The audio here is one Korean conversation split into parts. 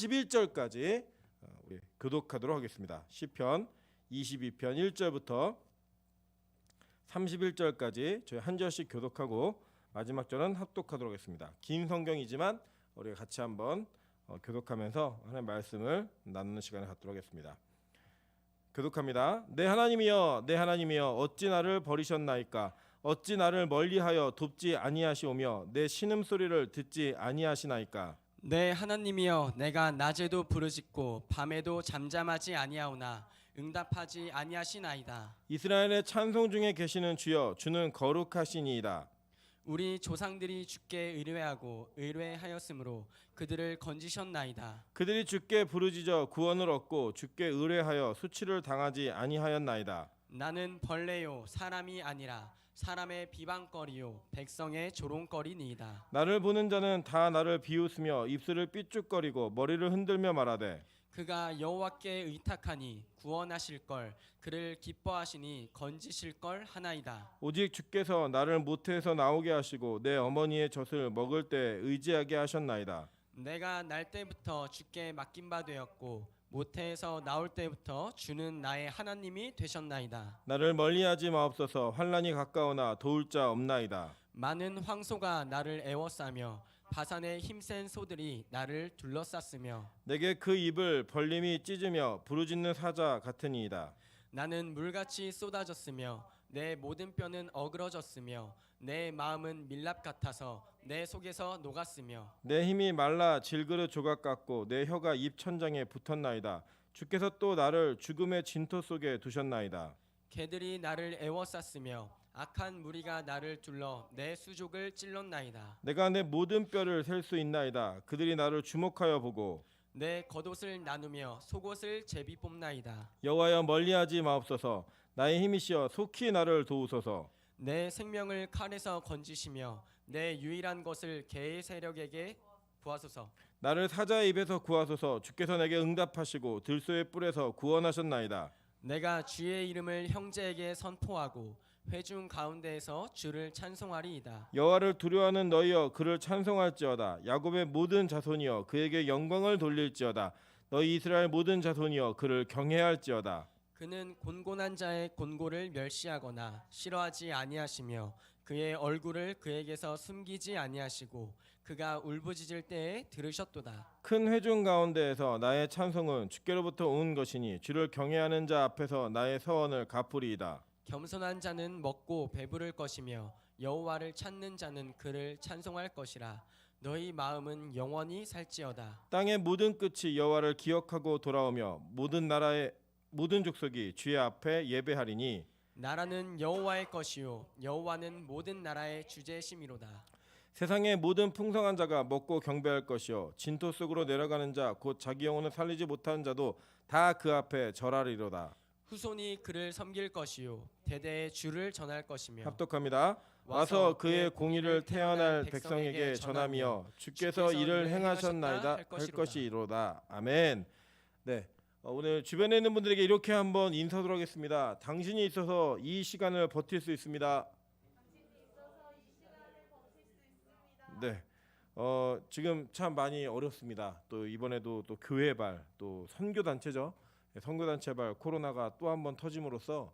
11절까지 우리 교독하도록 하겠습니다. 시편 22편 1절부터 31절까지 저희 한 절씩 교독하고 마지막 절은 합독하도록 하겠습니다. 긴 성경이지만 우리가 같이 한번 교독하면서 하나님의 말씀을 나누는 시간을 갖도록 하겠습니다. 교독합니다. 내 하나님이여, 내 하나님이여, 어찌 나를 버리셨나이까? 어찌 나를 멀리하여 돕지 아니하시오며 내 신음소리를 듣지 아니하시나이까? 내 하나님이여, 내가 낮에도 부르짖고 밤에도 잠잠하지 아니하오나 응답하지 아니하시나이다. 이스라엘의 찬송 중에 계시는 주여, 주는 거룩하시니이다. 우리 조상들이 주께 의뢰하고 의뢰하였으므로 그들을 건지셨나이다. 그들이 주께 부르짖어 구원을 얻고 주께 의뢰하여 수치를 당하지 아니하였나이다. 나는 벌레요 사람이 아니라 사람의 비방거리요 백성의 조롱거리니이다. 나를 보는 자는 다 나를 비웃으며 입술을 삐죽거리고 머리를 흔들며 말하되 그가 여호와께 의탁하니 구원하실 걸, 그를 기뻐하시니 건지실 걸 하나이다. 오직 주께서 나를 모태에서 나오게 하시고 내 어머니의 젖을 먹을 때 의지하게 하셨나이다. 내가 날 때부터 주께 맡긴 바 되었고 모태에서 나올 때부터 주는 나의 하나님이 되셨나이다. 나를 멀리하지 마옵소서. 환난이 가까우나 도울 자 없나이다. 많은 황소가 나를 애워싸며 바산의 힘센 소들이 나를 둘러쌌으며 내게 그 입을 벌림이 찢으며 부르짖는 사자 같으니이다. 나는 물같이 쏟아졌으며 내 모든 뼈는 어그러졌으며 내 마음은 밀랍 같아서 내 속에서 녹았으며 내 힘이 말라 질그릇 조각 같고 내 혀가 입 천장에 붙었나이다. 주께서 또 나를 죽음의 진토 속에 두셨나이다. 개들이 나를 애워쌌으며 악한 무리가 나를 둘러 내 수족을 찔렀나이다. 내가 내 모든 뼈를 셀 수 있나이다. 그들이 나를 주목하여 보고 내 겉옷을 나누며 속옷을 제비 뽑나이다. 여호와여 멀리하지 마옵소서. 나의 힘이시여 속히 나를 도우소서. 내 생명을 칼에서 건지시며 내 유일한 것을 개의 세력에게 구하소서. 나를 사자의 입에서 구하소서. 주께서 내게 응답하시고 들소의 뿔에서 구원하셨나이다. 내가 주의 이름을 형제에게 선포하고 회중 가운데에서 주를 찬송하리이다. 여호와를 두려워하는 너희여 그를 찬송할지어다. 야곱의 모든 자손이여 그에게 영광을 돌릴지어다. 너희 이스라엘 모든 자손이여 그를 경외할지어다. 그는 곤곤한 자의 곤고를 멸시하거나 싫어하지 아니하시며 그의 얼굴을 그에게서 숨기지 아니하시고 그가 울부짖을 때에 들으셨도다. 큰 회중 가운데에서 나의 찬송은 주께로부터 온 것이니 주를 경외하는 자 앞에서 나의 서원을 갚으리이다. 겸손한 자는 먹고 배부를 것이며 여호와를 찾는 자는 그를 찬송할 것이라. 너희 마음은 영원히 살지어다. 땅의 모든 끝이 여호와를 기억하고 돌아오며 모든 나라의 모든 족속이 주의 앞에 예배하리니 나라는 여호와의 것이요 여호와는 모든 나라의 주제심이로다. 세상의 모든 풍성한 자가 먹고 경배할 것이요 진토 속으로 내려가는 자 곧 자기 영혼을 살리지 못하는 자도 다 그 앞에 절하리로다. 후손이 그를 섬길 것이요 대대의 주를 전할 것이며 합독합니다. 와서 그의 공의를 태어날 백성에게 전하며 주께서 이를 행하셨나이다 할 것이로다. 아멘. 네. 오늘 주변에 있는 분들에게 이렇게 한번 인사드리도록 하겠습니다. 당신이 있어서 이 시간을 버틸 수 있습니다. 네. 지금 참 많이 어렵습니다. 또 이번에도 또 교회발 또 선교 단체죠. 선교 단체발 코로나가 또 한 번 터짐으로써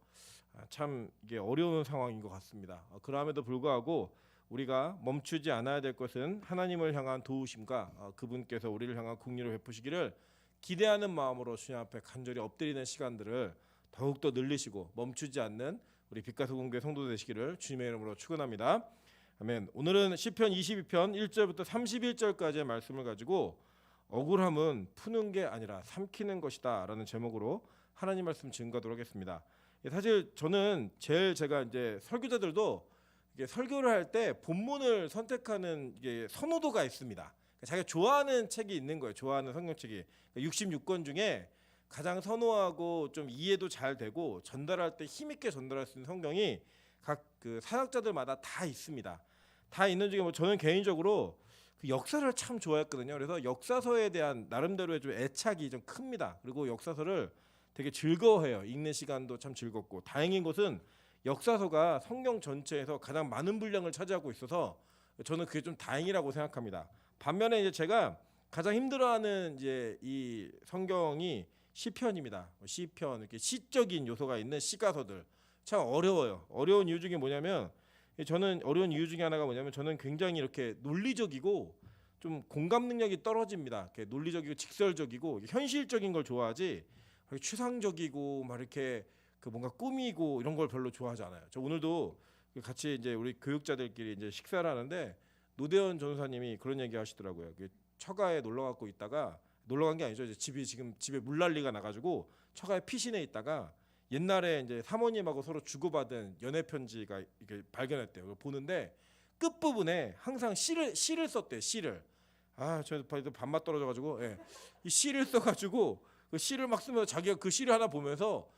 참 이게 어려운 상황인 것 같습니다. 그럼에도 불구하고 우리가 멈추지 않아야 될 것은 하나님을 향한 도우심과 그분께서 우리를 향한 긍휼을 베푸시기를 기대하는 마음으로 주님 앞에 간절히 엎드리는 시간들을 더욱더 늘리시고 멈추지 않는 우리 빛가서 공교회 성도 되시기를 주님의 이름으로 축원합니다. 아멘. 오늘은 시편 22편 1절부터 31절까지의 말씀을 가지고 억울함은 푸는 게 아니라 삼키는 것이다 라는 제목으로 하나님 말씀 증거하도록 하겠습니다. 사실 저는 제가 이제 설교자들도 이게 설교를 할 때 본문을 선택하는 이게 선호도가 있습니다. 자기가 좋아하는 책이 있는 거예요. 좋아하는 성경책이 66권 중에 가장 선호하고 좀 이해도 잘 되고 전달할 때 힘있게 전달할 수 있는 성경이 각 그 사역자들마다 다 있습니다. 다 있는 중에 저는 개인적으로 그 역사를 참 좋아했거든요. 그래서 역사서에 대한 나름대로의 좀 애착이 좀 큽니다. 그리고 역사서를 되게 즐거워해요. 읽는 시간도 참 즐겁고 다행인 것은 역사서가 성경 전체에서 가장 많은 분량을 차지하고 있어서 저는 그게 좀 다행이라고 생각합니다. 반면에 이제 제가 가장 힘들어하는 이제 이 성경이 시편입니다. 시편 이렇게 시적인 요소가 있는 시가서들 참 어려워요. 어려운 이유 중에 뭐냐면 저는 어려운 이유 중에 하나가 뭐냐면 저는 굉장히 이렇게 논리적이고 좀 공감 능력이 떨어집니다. 이렇게 논리적이고 직설적이고 현실적인 걸 좋아하지 추상적이고 막 이렇게 그 뭔가 꾸미고 이런 걸 별로 좋아하지 않아요. 저 오늘도 같이 이제 우리 교육자들끼리 이제 식사를 하는데 노대현 전사님이 그런 얘기 하시더라고요. 처가에 놀러 갖고 있다가 놀러 간 게 아니죠. 이제 집에 물난리가 나가지고 처가에 피신해 있다가 옛날에 이제 사모님하고 서로 주고받은 연애 편지가 이렇게 발견했대요. 그걸 보는데 끝 부분에 항상 시를 썼대. 시를. 저 밥맛 떨어져가지고 이 시를 써가지고 그 시를 막 쓰면서 자기가 그 시를 하나 보면서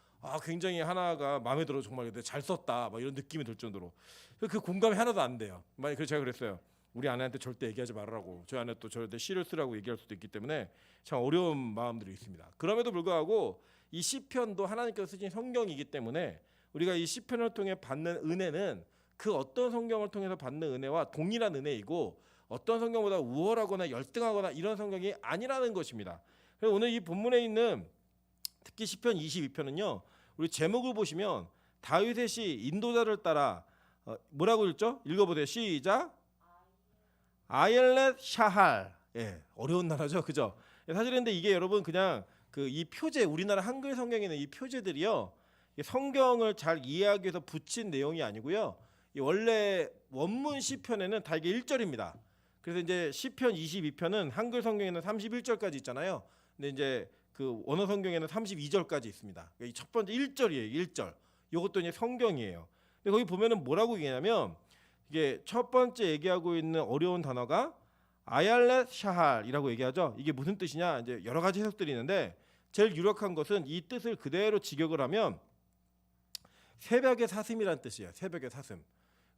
굉장히 하나가 마음에 들어 정말 잘 썼다 막 이런 느낌이 들 정도로 그 공감이 하나도 안 돼요. 그래서 제가 그랬어요. 우리 아내한테 절대 얘기하지 말라고. 저희 아내 또 저한테 시를 쓰라고 얘기할 수도 있기 때문에 참 어려운 마음들이 있습니다. 그럼에도 불구하고 이 시편도 하나님께서 쓰신 성경이기 때문에 우리가 이 시편을 통해 받는 은혜는 그 어떤 성경을 통해서 받는 은혜와 동일한 은혜이고 어떤 성경보다 우월하거나 열등하거나 이런 성경이 아니라는 것입니다. 그래서 오늘 이 본문에 있는 특히 시편 22편은요. 우리 제목을 보시면 다윗의 시 인도자를 따라 뭐라고 읽죠? 읽어보세요. 시작. 아옐렛 샤할. 어려운 나라죠, 그죠? 사실은 근데 이게 여러분 그냥 이 표제 우리나라 한글 성경에 있는 이 표제들이요 성경을 잘 이해하기 위해서 붙인 내용이 아니고요. 이 원래 원문 시편에는 다 이게 1절입니다. 그래서 이제 시편 22편은 한글 성경에는 31절까지 있잖아요. 근데 이제 그 원어 성경에는 32절까지 있습니다. 이 첫 번째 1절이에요. 1절. 이것도 이제 성경이에요. 근데 거기 보면은 뭐라고 얘기하냐면 이게 첫 번째 얘기하고 있는 어려운 단어가 아얄렛 샤할이라고 얘기하죠. 이게 무슨 뜻이냐? 이제 여러 가지 해석들이 있는데 제일 유력한 것은 이 뜻을 그대로 직역을 하면 새벽의 사슴이라는 뜻이에요. 새벽의 사슴.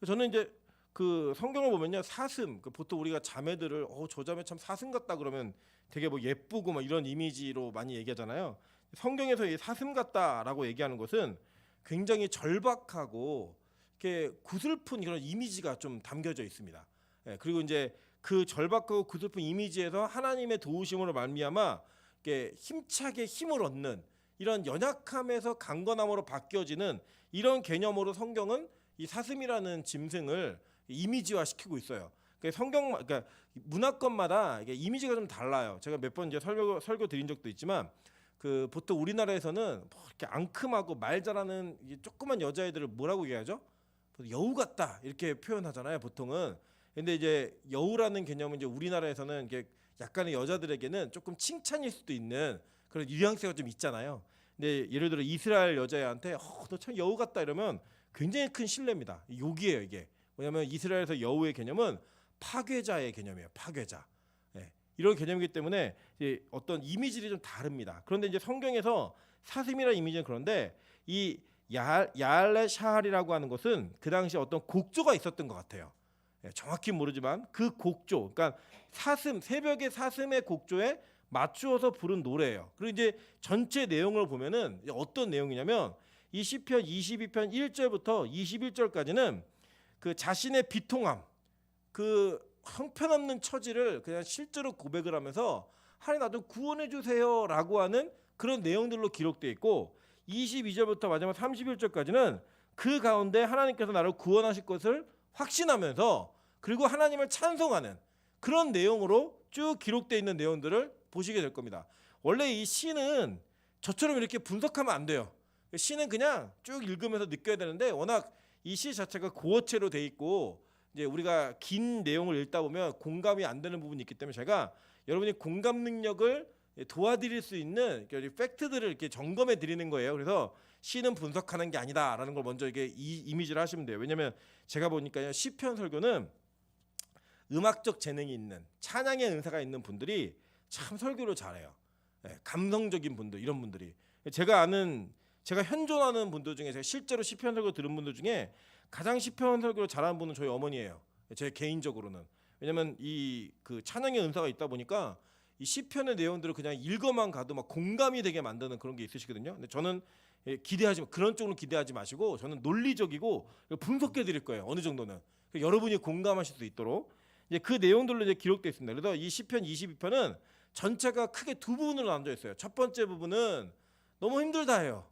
저는 이제 그 성경을 보면요 사슴 보통 우리가 자매들을 저 자매 참 사슴 같다 그러면 되게 뭐 예쁘고 막 이런 이미지로 많이 얘기하잖아요. 성경에서 이 사슴 같다라고 얘기하는 것은 굉장히 절박하고 이렇게 구슬픈 그런 이미지가 좀 담겨져 있습니다. 그리고 이제 그 절박하고 구슬픈 이미지에서 하나님의 도우심으로 말미암아 이렇게 힘차게 힘을 얻는 이런 연약함에서 강건함으로 바뀌어지는 이런 개념으로 성경은 이 사슴이라는 짐승을 이미지화 시키고 있어요. 그러니까 문화권마다 이게 이미지가 좀 달라요. 제가 몇 번 이제 설교 드린 적도 있지만 그 보통 우리나라에서는 뭐 이렇게 앙큼하고 말 잘하는 조그만 여자애들을 뭐라고 얘기하죠? 여우 같다 이렇게 표현하잖아요. 보통은. 근데 이제 여우라는 개념은 이제 우리나라에서는 이게 약간의 여자들에게는 조금 칭찬일 수도 있는 그런 뉘앙스가 좀 있잖아요. 근데 예를 들어 이스라엘 여자애한테 너 참 여우 같다 이러면 굉장히 큰 신뢰입니다. 욕이에요 이게. 왜냐하면 이스라엘에서 여우의 개념은 파괴자의 개념이에요. 파괴자. 이런 개념이기 때문에 이제 어떤 이미지들이 좀 다릅니다. 그런데 이제 성경에서 사슴이라는 이미지는 그런데 이 야알렛 샤할이라고 하는 것은 그 당시 어떤 곡조가 있었던 것 같아요. 정확히 모르지만 그 곡조, 그러니까 사슴 새벽의 사슴의 곡조에 맞추어서 부른 노래예요. 그리고 이제 전체 내용을 보면은 어떤 내용이냐면 이 시편 22편 1절부터 21절까지는 그 자신의 비통함, 그 형편없는 처지를 그냥 실제로 고백을 하면서 하나님 나 좀 구원해 주세요라고 하는 그런 내용들로 기록되어 있고 22절부터 마지막 31절까지는 그 가운데 하나님께서 나를 구원하실 것을 확신하면서 그리고 하나님을 찬송하는 그런 내용으로 쭉 기록되어 있는 내용들을 보시게 될 겁니다. 원래 이 시는 저처럼 이렇게 분석하면 안 돼요. 시는 그냥 쭉 읽으면서 느껴야 되는데 워낙 이 시 자체가 고어체로 돼 있고 이제 우리가 긴 내용을 읽다 보면 공감이 안 되는 부분이 있기 때문에 제가 여러분이 공감 능력을 도와드릴 수 있는 팩트들을 이렇게 점검해 드리는 거예요. 그래서 시는 분석하는 게 아니다라는 걸 먼저 이게 이 이미지를 하시면 돼요. 왜냐하면 제가 보니까요 시편 설교는 음악적 재능이 있는 찬양의 은사가 있는 분들이 참 설교를 잘해요. 감성적인 분들 이런 분들이 제가 현존하는 분들 중에 제가 실제로 시편 설교 들은 분들 중에 가장 시편 설교를 잘하는 분은 저희 어머니예요. 제 개인적으로는. 왜냐면 이 그 찬양의 은사가 있다 보니까 이 시편의 내용들을 그냥 읽어만 가도 막 공감이 되게 만드는 그런 게 있으시거든요. 근데 저는 그런 쪽으로 기대하지 마시고 저는 논리적이고 분석해 드릴 거예요. 어느 정도는. 여러분이 공감하실 수 있도록. 이제 그 내용들로 이제 기록되어 있습니다. 그래서 이 시편 22편은 전체가 크게 두 부분으로 나눠져 있어요. 첫 번째 부분은 너무 힘들다예요.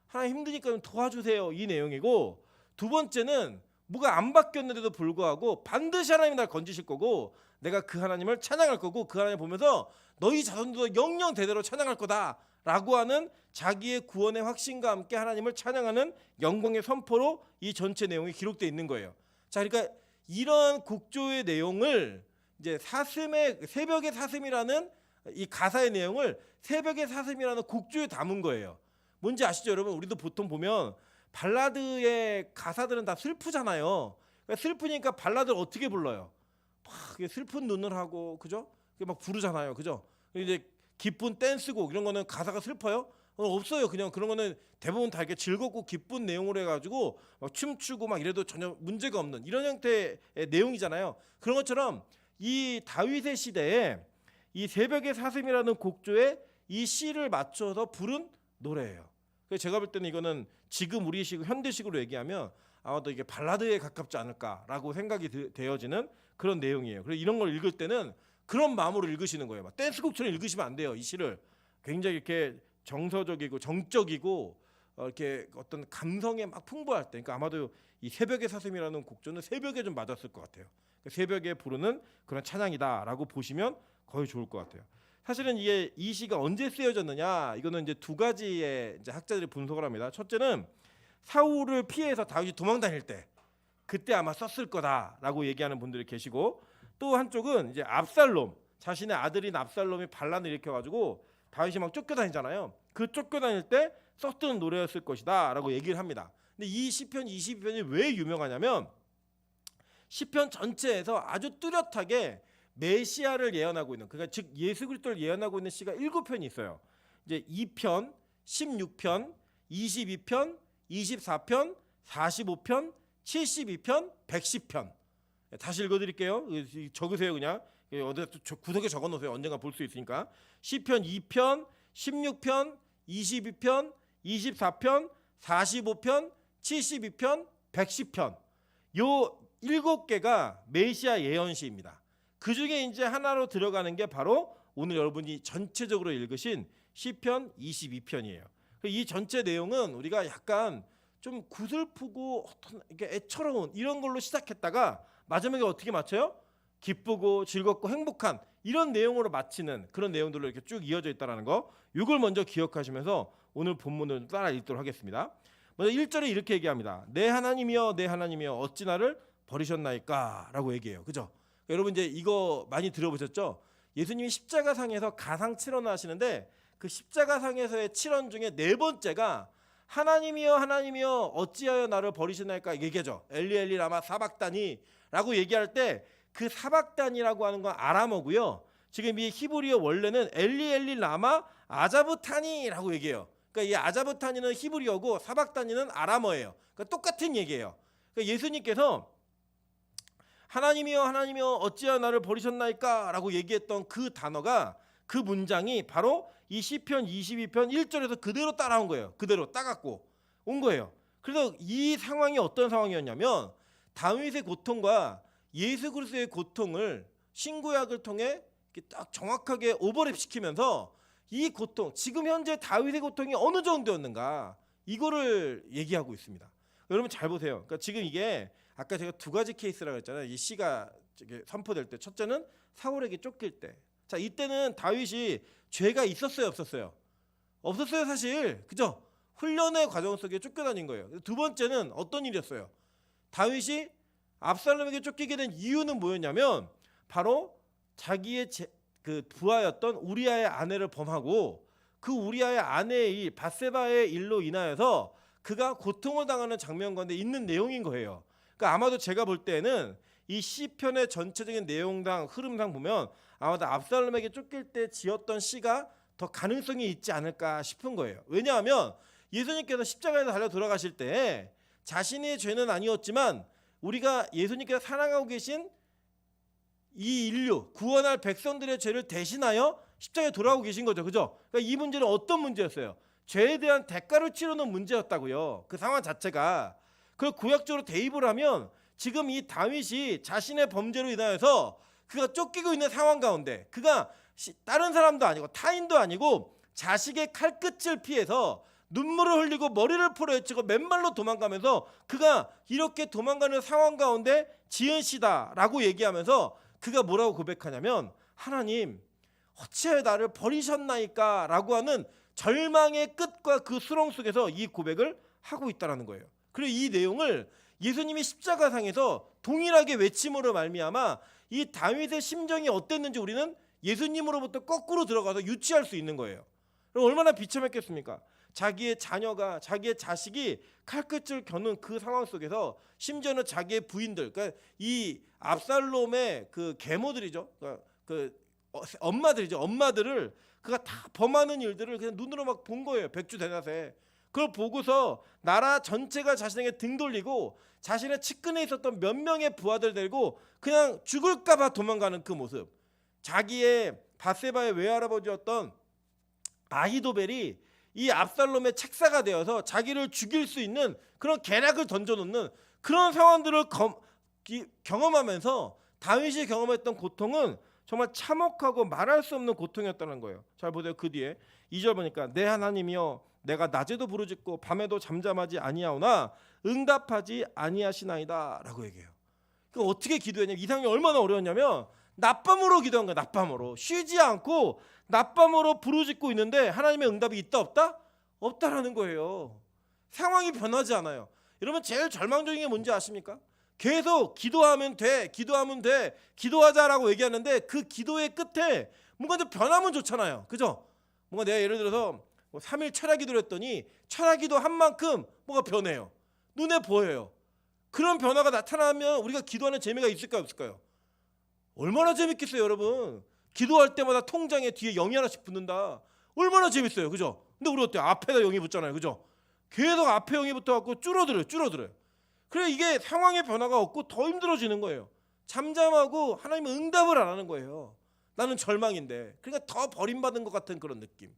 하나님 힘드니까 좀 도와주세요, 이 내용이고, 두 번째는 뭐가 안 바뀌었는데도 불구하고 반드시 하나님이 날 건지실 거고 내가 그 하나님을 찬양할 거고 그 하나님 보면서 너희 자손도 영영 대대로 찬양할 거다라고 하는 자기의 구원의 확신과 함께 하나님을 찬양하는 영광의 선포로 이 전체 내용이 기록되어 있는 거예요. 자, 그러니까 이런 곡조의 내용을 이제 새벽의 사슴이라는 이 가사의 내용을 새벽의 사슴이라는 곡조에 담은 거예요. 뭔지 아시죠, 여러분? 우리도 보통 보면 발라드의 가사들은 다 슬프잖아요. 그러니까 슬프니까 발라드를 어떻게 불러요? 막 슬픈 눈을 하고, 그죠? 막 부르잖아요, 그죠? 이제 기쁜 댄스곡 이런 거는 가사가 슬퍼요? 없어요. 그냥 그런 거는 대부분 다 이렇게 즐겁고 기쁜 내용으로 해가지고 막 춤추고 막 이래도 전혀 문제가 없는 이런 형태의 내용이잖아요. 그런 것처럼 이 다윗의 시대에 이 새벽의 사슴이라는 곡조에 이 시를 맞춰서 부른 노래예요. 그래서 제가 볼 때는 이거는 지금 우리식 현대식으로 얘기하면 아마도 이게 발라드에 가깝지 않을까라고 생각이 되어지는 그런 내용이에요. 그래서 이런 걸 읽을 때는 그런 마음으로 읽으시는 거예요. 막 댄스곡처럼 읽으시면 안 돼요. 이 시를 굉장히 이렇게 정서적이고 정적이고 이렇게 어떤 감성에 막 풍부할 때, 그러니까 아마도 이 새벽의 사슴이라는 곡조는 새벽에 좀 맞았을 것 같아요. 새벽에 부르는 그런 찬양이다라고 보시면 거의 좋을 것 같아요. 사실은 이게 이 시가 언제 쓰여졌느냐, 이거는 이제 두 가지의 이제 학자들이 분석을 합니다. 첫째는 사울을 피해서 다윗이 도망 다닐 때 그때 아마 썼을 거다라고 얘기하는 분들이 계시고, 또 한쪽은 이제 압살롬, 자신의 아들인 압살롬이 반란을 일으켜가지고 다윗이 막 쫓겨다니잖아요. 그 쫓겨다닐 때 썼던 노래였을 것이다라고 얘기를 합니다. 근데 이 시편 22편이 왜 유명하냐면 시편 전체에서 아주 뚜렷하게 메시아를 예언하고 있는, 그러니까 즉 예수 그리스도를 예언하고 있는 시가 7편이 있어요. 이제 2편, 16편, 22편, 24편, 45편, 72편, 110편. 다시 읽어드릴게요. 적으세요 그냥. 어디 구석에 적어놓으세요. 언젠가 볼 수 있으니까. 시편 2편, 16편, 22편, 24편, 45편, 72편, 110편. 요 7개가 메시아 예언시입니다. 그 중에 이제 하나로 들어가는 게 바로 오늘 여러분이 전체적으로 읽으신 시편 22편이에요. 이 전체 내용은 우리가 약간 좀 구슬프고 어떤 이렇게 애처로운 이런 걸로 시작했다가 마지막에 어떻게 마쳐요? 기쁘고 즐겁고 행복한 이런 내용으로 마치는 그런 내용들로 이렇게 쭉 이어져 있다는 거, 이걸 먼저 기억하시면서 오늘 본문을 따라 읽도록 하겠습니다. 먼저 1절에 이렇게 얘기합니다. 내 하나님이여 내 하나님이여 어찌 나를 버리셨나이까 라고 얘기해요. 그죠? 여러분 이제 이거 많이 들어보셨죠? 예수님이 십자가상에서 가상 칠언을 하시는데 그 십자가상에서의 칠언 중에 네 번째가 하나님이여 하나님이여 어찌하여 나를 버리시나이까 얘기하죠. 엘리 엘리 라마 사박다니 라고 얘기할 때 그 사박단이라고 하는 건 아람어고요. 지금 이 히브리어 원래는 엘리 엘리 라마 아자브타니라고 얘기해요. 그러니까 이 아자브타니는 히브리어고 사박단이는 아람어예요. 그러니까 똑같은 얘기예요. 그러니까 예수님께서 하나님이여 하나님이여 어찌하여 나를 버리셨나이까 라고 얘기했던 그 단어가, 그 문장이 바로 이 시편 22편 1절에서 그대로 따라온 거예요. 그대로 따갖고 온 거예요. 그래서 이 상황이 어떤 상황이었냐면 다윗의 고통과 예수 그리스도의 고통을 신구약을 통해 딱 정확하게 오버랩 시키면서 이 고통, 지금 현재 다윗의 고통이 어느 정도였는가, 이거를 얘기하고 있습니다. 여러분 잘 보세요. 그러니까 지금 이게 아까 제가 두 가지 케이스라고 했잖아요. 이 시가 선포될 때, 첫째는 사울에게 쫓길 때. 자, 이때는 다윗이 죄가 있었어요, 없었어요? 없었어요, 사실. 그죠? 훈련의 과정 속에 쫓겨다닌 거예요. 두 번째는 어떤 일이었어요? 다윗이 압살롬에게 쫓기게 된 이유는 뭐였냐면 바로 자기의 그 부하였던 우리아의 아내를 범하고 그 우리아의 아내의 일, 밧세바의 일로 인하여서 그가 고통을 당하는 장면 가운데 있는 내용인 거예요. 그러니까 아마도 제가 볼 때는 이 시편의 전체적인 내용상 흐름상 보면 아마도 압살롬에게 쫓길 때 지었던 시가 더 가능성이 있지 않을까 싶은 거예요. 왜냐하면 예수님께서 십자가에서 달려 돌아가실 때 자신의 죄는 아니었지만 우리가 예수님께서 사랑하고 계신 이 인류, 구원할 백성들의 죄를 대신하여 십자가에 돌아오고 계신 거죠. 그죠? 그러니까 이 문제는 어떤 문제였어요? 죄에 대한 대가를 치르는 문제였다고요. 그 상황 자체가. 그걸 구약적으로 대입을 하면 지금 이 다윗이 자신의 범죄로 인하여서 그가 쫓기고 있는 상황 가운데 그가 다른 사람도 아니고 타인도 아니고 자식의 칼끝을 피해서 눈물을 흘리고 머리를 풀어헤치고 맨발로 도망가면서 그가 이렇게 도망가는 상황 가운데 지은씨다라고 얘기하면서 그가 뭐라고 고백하냐면 하나님 어찌하여 나를 버리셨나이까 라고 하는 절망의 끝과 그 수렁 속에서 이 고백을 하고 있다는 거예요. 그리고 이 내용을 예수님이 십자가상에서 동일하게 외침으로 말미암아 이 다윗의 심정이 어땠는지 우리는 예수님으로부터 거꾸로 들어가서 유추할 수 있는 거예요. 그럼 얼마나 비참했겠습니까? 자기의 자녀가 자기의 자식이 칼끝을 겨눈 그 상황 속에서 심지어는 자기의 부인들, 그러니까 이 압살롬의 그 계모들이죠, 그 엄마들이죠, 엄마들을 그가 다 범하는 일들을 그냥 눈으로 막 본 거예요. 백주대낮에. 그걸 보고서 나라 전체가 자신에게 등 돌리고 자신의 측근에 있었던 몇 명의 부하들 데리고 그냥 죽을까봐 도망가는 그 모습. 자기의 바세바의 외할아버지였던 아히도벨이 이 압살롬의 책사가 되어서 자기를 죽일 수 있는 그런 계략을 던져놓는 그런 상황들을 경험하면서 다윗이 경험했던 고통은 정말 참혹하고 말할 수 없는 고통이었다는 거예요. 잘 보세요. 그 뒤에 2절 보니까 내 하나님이여 내가 낮에도 부르짖고 밤에도 잠잠하지 아니하오나 응답하지 아니하시나이다 라고 얘기해요. 그 어떻게 기도했냐면 이 상황이 얼마나 어려웠냐면 낮밤으로 기도한 거예요. 낮밤으로 쉬지 않고 낮밤으로 부르짖고 있는데 하나님의 응답이 있다 없다? 없다라는 거예요. 상황이 변하지 않아요. 여러분 제일 절망적인 게 뭔지 아십니까? 계속 기도하면 돼, 기도하면 돼, 기도하자라고 얘기하는데 그 기도의 끝에 뭔가 좀 변하면 좋잖아요. 그죠? 뭔가 내가 예를 들어서 3일 철야기도를 했더니 철야기도 한 만큼 뭐가 변해요. 눈에 보여요. 그런 변화가 나타나면 우리가 기도하는 재미가 있을까요, 없을까요? 얼마나 재밌겠어요, 여러분. 기도할 때마다 통장에 뒤에 0이 하나씩 붙는다. 얼마나 재밌어요, 그죠? 근데 우리 어때요? 앞에다 0이 붙잖아요, 그죠? 계속 앞에 0이 붙어갖고 줄어들어요. 그래 이게 상황의 변화가 없고 더 힘들어지는 거예요. 잠잠하고 하나님은 응답을 안 하는 거예요. 나는 절망인데. 그러니까 더 버림받은 것 같은 그런 느낌.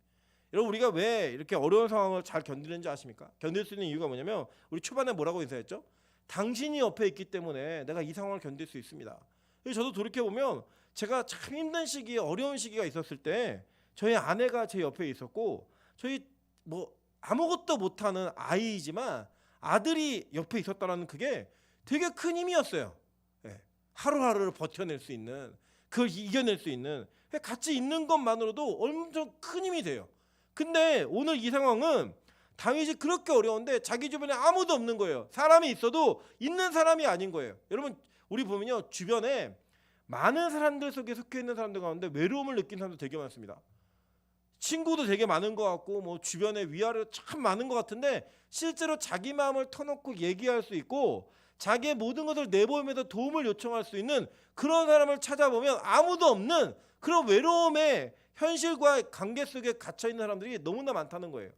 여러분 우리가 왜 이렇게 어려운 상황을 잘 견디는지 아십니까? 견딜 수 있는 이유가 뭐냐면 우리 초반에 뭐라고 인사했죠? 당신이 옆에 있기 때문에 내가 이 상황을 견딜 수 있습니다. 저도 돌이켜보면 제가 참 힘든 시기에 어려운 시기가 있었을 때 저희 아내가 제 옆에 있었고 저희 뭐 아무것도 못하는 아이이지만 아들이 옆에 있었다는 그게 되게 큰 힘이었어요. 하루하루를 버텨낼 수 있는, 그걸 이겨낼 수 있는, 같이 있는 것만으로도 엄청 큰 힘이 돼요. 근데 오늘 이 상황은 다윗이 그렇게 어려운데 자기 주변에 아무도 없는 거예요. 사람이 있어도 있는 사람이 아닌 거예요. 여러분 우리 보면요 주변에 많은 사람들 속에 속해 있는 사람들 가운데 외로움을 느끼는 사람도 되게 많습니다. 친구도 되게 많은 것 같고 뭐 주변에 위아래로 참 많은 것 같은데 실제로 자기 마음을 터놓고 얘기할 수 있고 자기의 모든 것을 내보이면서 도움을 요청할 수 있는 그런 사람을 찾아보면 아무도 없는 그런 외로움의 현실과 관계 속에 갇혀있는 사람들이 너무나 많다는 거예요.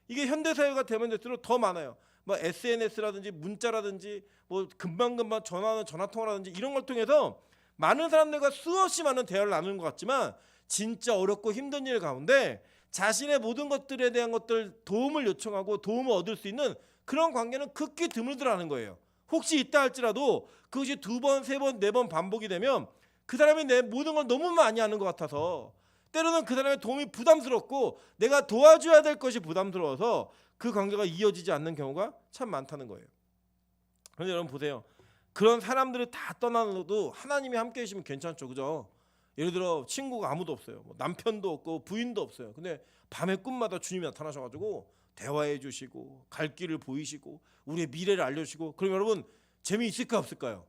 이게 현대사회가 되면 될수록 더 많아요. 뭐 SNS라든지 문자라든지 뭐 금방금방 전화통화라든지 이런 걸 통해서 많은 사람들과 수없이 많은 대화를 나누는 것 같지만 진짜 어렵고 힘든 일 가운데 자신의 모든 것들에 대한 것들 도움을 요청하고 도움을 얻을 수 있는 그런 관계는 극히 드물더라는 거예요. 혹시 있다 할지라도 그것이 2번, 3번, 4번 반복이 되면 그 사람이 내 모든 걸 너무 많이 하는 것 같아서 때로는 그 사람의 도움이 부담스럽고 내가 도와줘야 될 것이 부담스러워서 그 관계가 이어지지 않는 경우가 참 많다는 거예요. 그런데 여러분 보세요. 그런 사람들을 다 떠나도 하나님이 함께 계시면 괜찮죠, 그죠? 예를 들어 친구가 아무도 없어요. 뭐 남편도 없고 부인도 없어요. 근데 밤의 꿈마다 주님이 나타나셔가지고 대화해 주시고 갈 길을 보이시고 우리의 미래를 알려주시고 그럼 여러분 재미있을까 없을까요?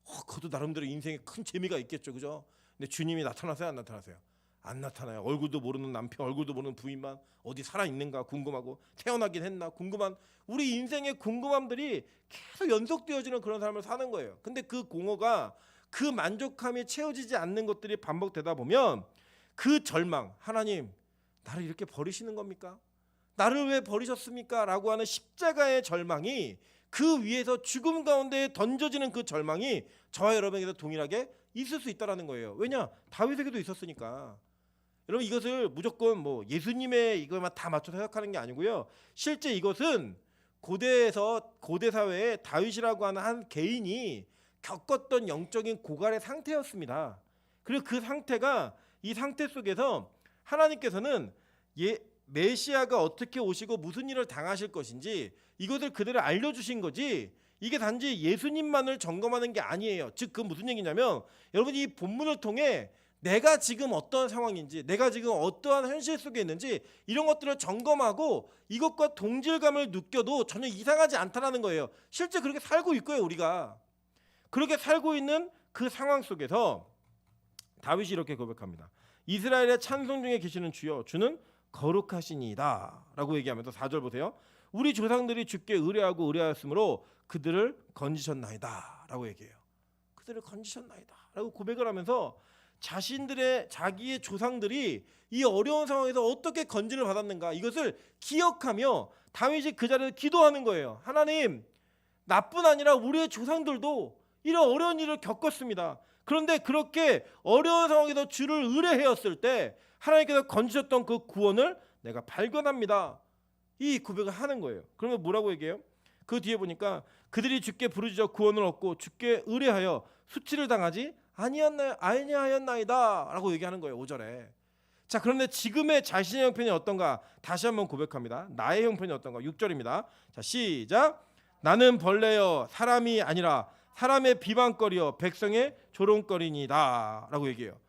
그것도 나름대로 인생에 큰 재미가 있겠죠, 그죠? 근데 주님이 나타나세요, 안 나타나세요? 안 나타나요. 얼굴도 모르는 남편, 얼굴도 모르는 부인만 어디 살아있는가 궁금하고 태어나긴 했나 궁금한 우리 인생의 궁금함들이 계속 연속되어지는 그런 삶을 사는 거예요. 근데 그 공허가 그 만족함이 채워지지 않는 것들이 반복되다 보면 그 절망, 하나님 나를 이렇게 버리시는 겁니까? 나를 왜 버리셨습니까? 라고 하는 십자가의 절망이 그 위에서 죽음 가운데 던져지는 그 절망이 저와 여러분에게도 동일하게 있을 수 있다는 거예요. 왜냐? 다윗에게도 있었으니까. 여러분 이것을 무조건 뭐 예수님의 이거만 다 맞춰서 해석하는 게 아니고요. 실제 이것은 고대 사회에 다윗이라고 하는 한 개인이 겪었던 영적인 고갈의 상태였습니다. 그리고 그 상태가 이 상태 속에서 하나님께서는 메시아가 어떻게 오시고 무슨 일을 당하실 것인지 이것을 그대로 알려주신 거지, 이게 단지 예수님만을 점검하는 게 아니에요. 즉 그 무슨 얘기냐면, 여러분 이 본문을 통해 내가 지금 어떤 상황인지, 내가 지금 어떠한 현실 속에 있는지 이런 것들을 점검하고 이것과 동질감을 느껴도 전혀 이상하지 않다라는 거예요. 실제 그렇게 살고 있고요. 우리가 그렇게 살고 있는 그 상황 속에서 다윗이 이렇게 고백합니다. 이스라엘의 찬송 중에 계시는 주여, 주는 거룩하시니이다 라고 얘기하면서 4절 보세요. 우리 조상들이 주께 의뢰하고 의뢰하였으므로 그들을 건지셨나이다 라고 얘기해요. 그들을 건지셨나이다 라고 고백을 하면서 자기의 조상들이 이 어려운 상황에서 어떻게 건진을 받았는가, 이것을 기억하며 다윗이 그 자리에서 기도하는 거예요. 하나님, 나뿐 아니라 우리의 조상들도 이런 어려운 일을 겪었습니다. 그런데 그렇게 어려운 상황에서 주를 의뢰하였을 때 하나님께서 건지셨던 그 구원을 내가 발견합니다. 이 고백을 하는 거예요. 그러면 뭐라고 얘기해요? 그 뒤에 보니까 그들이 주께 부르짖어 구원을 얻고 주께 의뢰하여 수치를 당하지 아니하였나이다 라고 얘기하는 거예요. 5절에. 자, 그런데 지금의 자신의 형편이 어떤가 다시 한번 고백합니다. 나의 형편이 어떤가. 6절입니다. 자, 시작. 나는 벌레여 사람이 아니라 사람의 비방거리여 백성의 조롱거리니다 라고 얘기해요.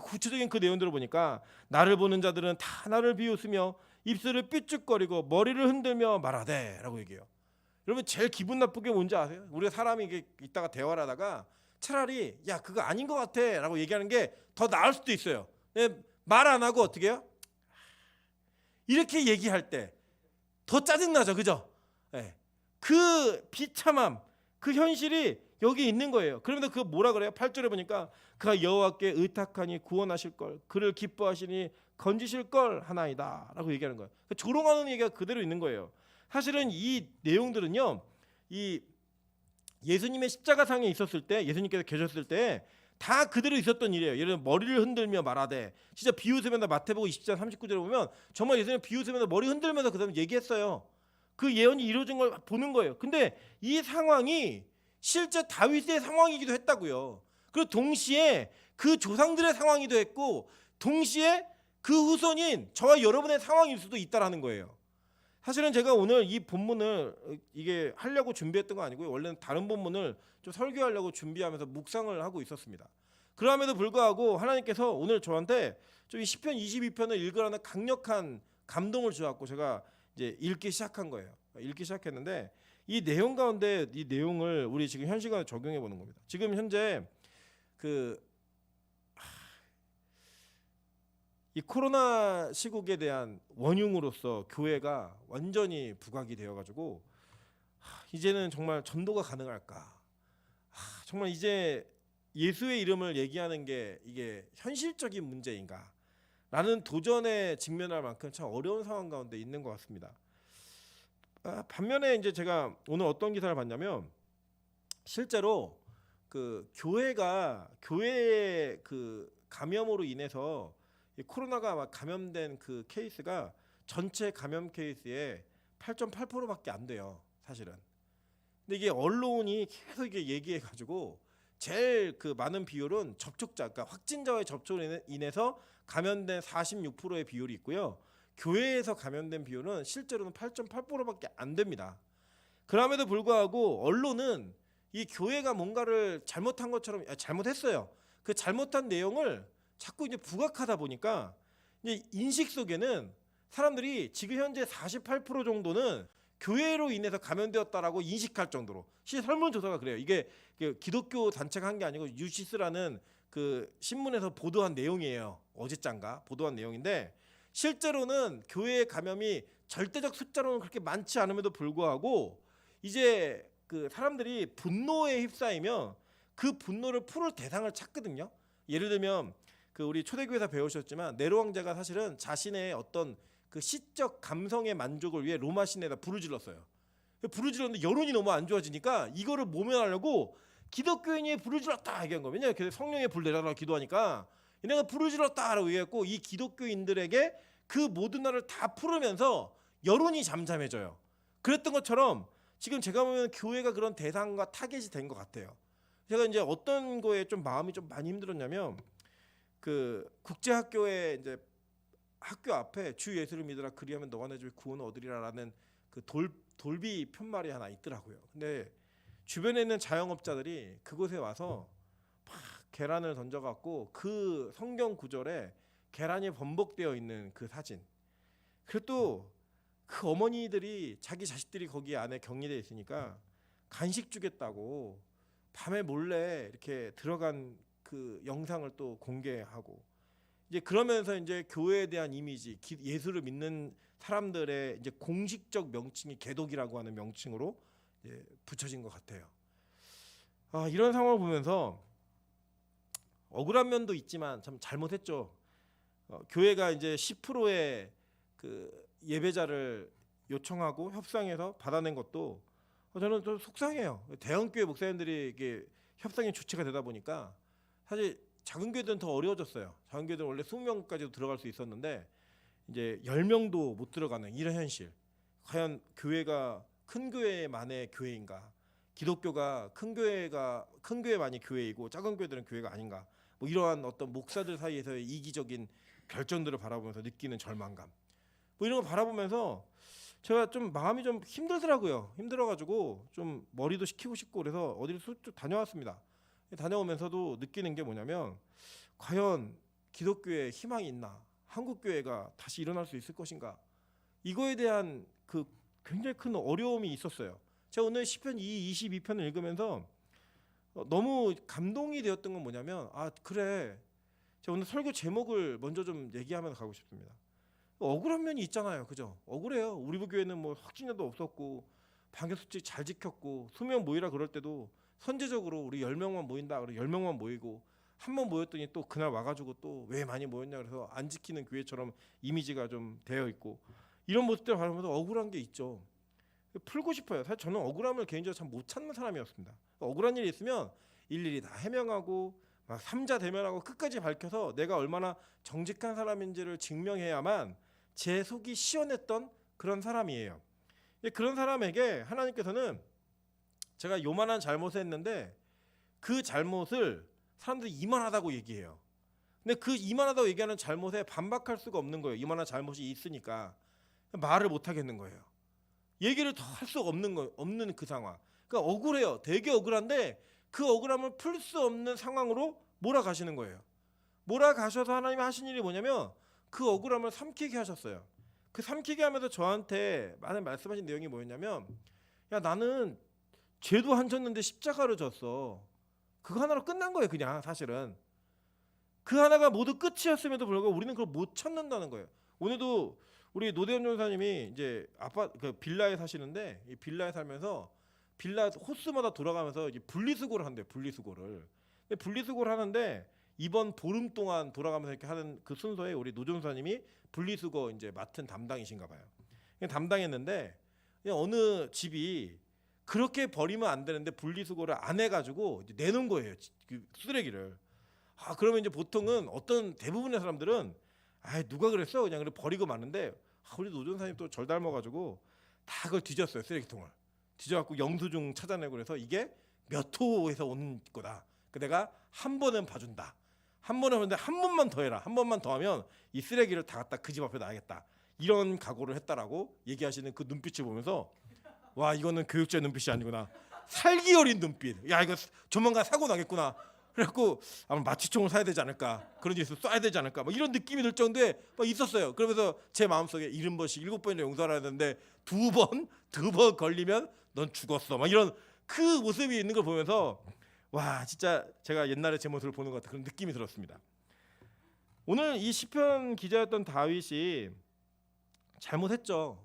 구체적인 그 내용들을 보니까 나를 보는 자들은 다 나를 비웃으며 입술을 삐죽거리고 머리를 흔들며 말하되 라고 얘기해요. 여러분 제일 기분 나쁘게 뭔지 아세요? 우리가 사람이 이게 있다가 대화를 하다가 차라리 야 그거 아닌 것 같아 라고 얘기하는 게 더 나을 수도 있어요. 말 안 하고 어떻게 해요? 이렇게 얘기할 때 더 짜증나죠. 그죠? 네. 그 비참함, 그 현실이 여기 있는 거예요. 그러면서 그 뭐라 그래요? 8절에 보니까 그가 여호와께 의탁하니 구원하실 걸, 그를 기뻐하시니 건지실 걸 하나이다 라고 얘기하는 거예요. 조롱하는 얘기가 그대로 있는 거예요. 사실은 이 내용들은요, 이 예수님의 십자가상에 있었을 때, 예수님께서 계셨을 때 다 그대로 있었던 일이에요. 예를 들면 머리를 흔들며 말하되, 진짜 비웃으면서 마태복음 20장 39절에 보면 정말 예수님 비웃으면서 머리 흔들면서 그 다음에 얘기했어요. 그 예언이 이루어진 걸 보는 거예요. 근데 이 상황이 실제 다윗의 상황이기도 했다고요. 그리고 동시에 그 조상들의 상황이기도 했고, 동시에 그 후손인 저와 여러분의 상황일 수도 있다라는 거예요. 사실은 제가 오늘 이 본문을 이게 하려고 준비했던 거 아니고요. 원래는 다른 본문을 좀 설교하려고 준비하면서 묵상을 하고 있었습니다. 그럼에도 불구하고 하나님께서 오늘 저한테 좀 시편 22편을 읽으라는 강력한 감동을 주었고 제가 이제 읽기 시작한 거예요. 읽기 시작했는데 이 내용 가운데 이 내용을 우리 지금 현 시간에 적용해 보는 겁니다. 지금 현재 이 코로나 시국에 대한 원흉으로서 교회가 완전히 부각이 되어가지고 이제는 정말 전도가 가능할까? 정말 이제 예수의 이름을 얘기하는 게 이게 현실적인 문제인가? 라는 도전에 직면할 만큼 참 어려운 상황 가운데 있는 것 같습니다. 반면에 이제 제가 오늘 어떤 기사를 봤냐면 실제로 그 교회의 그 감염으로 인해서 코로나가 감염된 그 케이스가 전체 감염 케이스의 8.8%밖에 안 돼요, 사실은. 근데 이게 언론이 계속 이게 얘기해가지고 제일 그 많은 비율은 접촉자, 그러니까 확진자와의 접촉으로 인해서 감염된 46%의 비율이 있고요. 교회에서 감염된 비율은 실제로는 8.8%밖에 안 됩니다. 그럼에도 불구하고 언론은 이 교회가 뭔가를 잘못한 것처럼 잘못했어요. 그 잘못한 내용을 자꾸 이제 부각하다 보니까 이제 인식 속에는 사람들이 지금 현재 48% 정도는 교회로 인해서 감염되었다라고 인식할 정도로, 설문조사가 그래요. 이게 기독교 단체가 한 게 아니고 유시스라는 그 신문에서 보도한 내용이에요. 어제짠가 보도한 내용인데 실제로는 교회의 감염이 절대적 숫자로는 그렇게 많지 않음에도 불구하고 이제 그 사람들이 분노에 휩싸이면 그 분노를 풀을 대상을 찾거든요. 예를 들면 그 우리 초대교회에서 배우셨지만 네로 왕자가 사실은 자신의 어떤 그 시적 감성의 만족을 위해 로마 시내에다 불을 질렀어요. 불을 질렀는데 여론이 너무 안 좋아지니까 이거를 모면하려고 기독교인이 불을 질렀다 얘기한 거예요. 왜냐하면 성령의 불 내려라 기도하니까 얘네가 불을 질렀다라고 얘기했고 이 기독교인들에게 그 모든 날을 다 풀으면서 여론이 잠잠해져요. 그랬던 것처럼 지금 제가 보면 교회가 그런 대상과 타겟이 된 것 같아요. 제가 이제 어떤 거에 좀 마음이 좀 많이 힘들었냐면 그 국제학교에 이제 학교 앞에 주 예수를 믿으라 그리하면 너와 내 집이 구원을 얻으리라라는 그 돌비 편말이 하나 있더라고요. 근데 주변에 있는 자영업자들이 그곳에 와서 막 계란을 던져갖고 그 성경 구절에 계란이 번복되어 있는 그 사진. 그리고 또 그 어머니들이 자기 자식들이 거기 안에 격리돼 있으니까 간식 주겠다고 밤에 몰래 이렇게 들어간 그 영상을 또 공개하고 이제 그러면서 이제 교회에 대한 이미지, 예수를 믿는 사람들의 이제 공식적 명칭이 개독이라고 하는 명칭으로 이제 붙여진 것 같아요. 이런 상황을 보면서 억울한 면도 있지만 참 잘못했죠. 교회가 이제 10%의 그 예배자를 요청하고 협상해서 받아낸 것도 저는 좀 속상해요. 대형교회 목사님들이 이게 협상이 주체가 되다 보니까 사실 작은 교회들은 더 어려워졌어요. 작은 교회들은 원래 20명까지도 들어갈 수 있었는데 이제 10명도 못 들어가는 이런 현실. 과연 교회가 큰 교회만의 교회인가? 기독교가 큰 교회만이 교회이고 작은 교회들은 교회가 아닌가? 뭐 이러한 어떤 목사들 사이에서의 이기적인 결정들을 바라보면서 느끼는 절망감. 뭐 이런 거 바라보면서 제가 좀 마음이 좀 힘들더라고요. 힘들어가지고 좀 머리도 식히고 싶고 그래서 어디를 쭉 다녀왔습니다. 다녀오면서도 느끼는 게 뭐냐면 과연 기독교에 희망이 있나? 한국 교회가 다시 일어날 수 있을 것인가? 이거에 대한 그 굉장히 큰 어려움이 있었어요. 제가 오늘 시편 22편을 읽으면서 너무 감동이 되었던 건 뭐냐면 그래. 제가 오늘 설교 제목을 먼저 좀 얘기하면서 가고 싶습니다. 억울한 면이 있잖아요. 그죠? 억울해요. 우리 교회는 뭐 확진자도 없었고 방역수칙 잘 지켰고 수면 모이라 그럴 때도 선제적으로 우리 10명만 모인다 그래 10명만 모이고 한 번 모였더니 또 그날 와가지고 또 왜 많이 모였냐 그래서 안 지키는 교회처럼 이미지가 좀 되어 있고 이런 모습들을 바라보면서 억울한 게 있죠. 풀고 싶어요. 사실 저는 억울함을 개인적으로 참 못 찾는 사람이었습니다. 억울한 일이 있으면 일일이 다 해명하고 막 삼자 대면하고 끝까지 밝혀서 내가 얼마나 정직한 사람인지를 증명해야만 제 속이 시원했던 그런 사람이에요. 그런 사람에게 하나님께서는 제가 요만한 잘못을 했는데 그 잘못을 사람들이 이만하다고 얘기해요. 근데 그 이만하다고 얘기하는 잘못에 반박할 수가 없는 거예요. 이만한 잘못이 있으니까 말을 못 하겠는 거예요. 얘기를 더 할 수가 없는 그 상황. 그러니까 억울해요. 되게 억울한데 그 억울함을 풀 수 없는 상황으로 몰아가시는 거예요. 몰아가셔서 하나님이 하신 일이 뭐냐면 그 억울함을 삼키게 하셨어요. 그 삼키게 하면서 저한테 많은 말씀하신 내용이 뭐였냐면 야 나는 죄도 안 졌는데 십자가를 졌어. 그거 하나로 끝난 거예요. 그냥 사실은. 그 하나가 모두 끝이었음에도 불구하고 우리는 그걸 못 찾는다는 거예요. 오늘도 우리 노대현 전사님이 이제 그 빌라에 사시는데 이 빌라에 살면서 빌라 호수마다 돌아가면서 이제 분리수거를 한대요. 분리수거를. 근데 분리수거를 하는데 이번 보름 동안 돌아가면서 이렇게 하는 그 순서에 우리 노 전사님이 분리수거 이제 맡은 담당이신가 봐요. 담당했는데 그냥 어느 집이 그렇게 버리면 안 되는데 분리수거를 안 해가지고 이제 내놓은 거예요. 그 쓰레기를. 그러면 이제 보통은 어떤 대부분의 사람들은 누가 그랬어? 그냥 그래 버리고 마는데 우리 노 전사님 또 절 닮아가지고 다 그걸 뒤졌어요. 쓰레기통을. 뒤져갖고 영수증 찾아내고 그래서 이게 몇 호에서 온 거다. 내가 한 번은 봐준다. 한 번은 하는데 한 번만 더 해라. 한 번만 더 하면 이 쓰레기를 다 갖다 그 집 앞에 놔야겠다. 이런 각오를 했다라고 얘기하시는 그 눈빛을 보면서 와 이거는 교육자의 눈빛이 아니구나. 살기 어린 눈빛. 야 이거 조만간 사고 나겠구나. 그래갖고 아마 마취총을 사야 되지 않을까. 그런 일에서 쏴야 되지 않을까. 뭐 이런 느낌이 들 정도에 막 있었어요. 그러면서 제 마음속에 70번씩 7번이나 용서하라 했는데 두 번 걸리면 넌 죽었어. 막 이런 그 모습이 있는 걸 보면서 와 진짜 제가 옛날에 제 모습을 보는 것 같은 그런 느낌이 들었습니다. 오늘 이 시편 기자였던 다윗이 잘못했죠.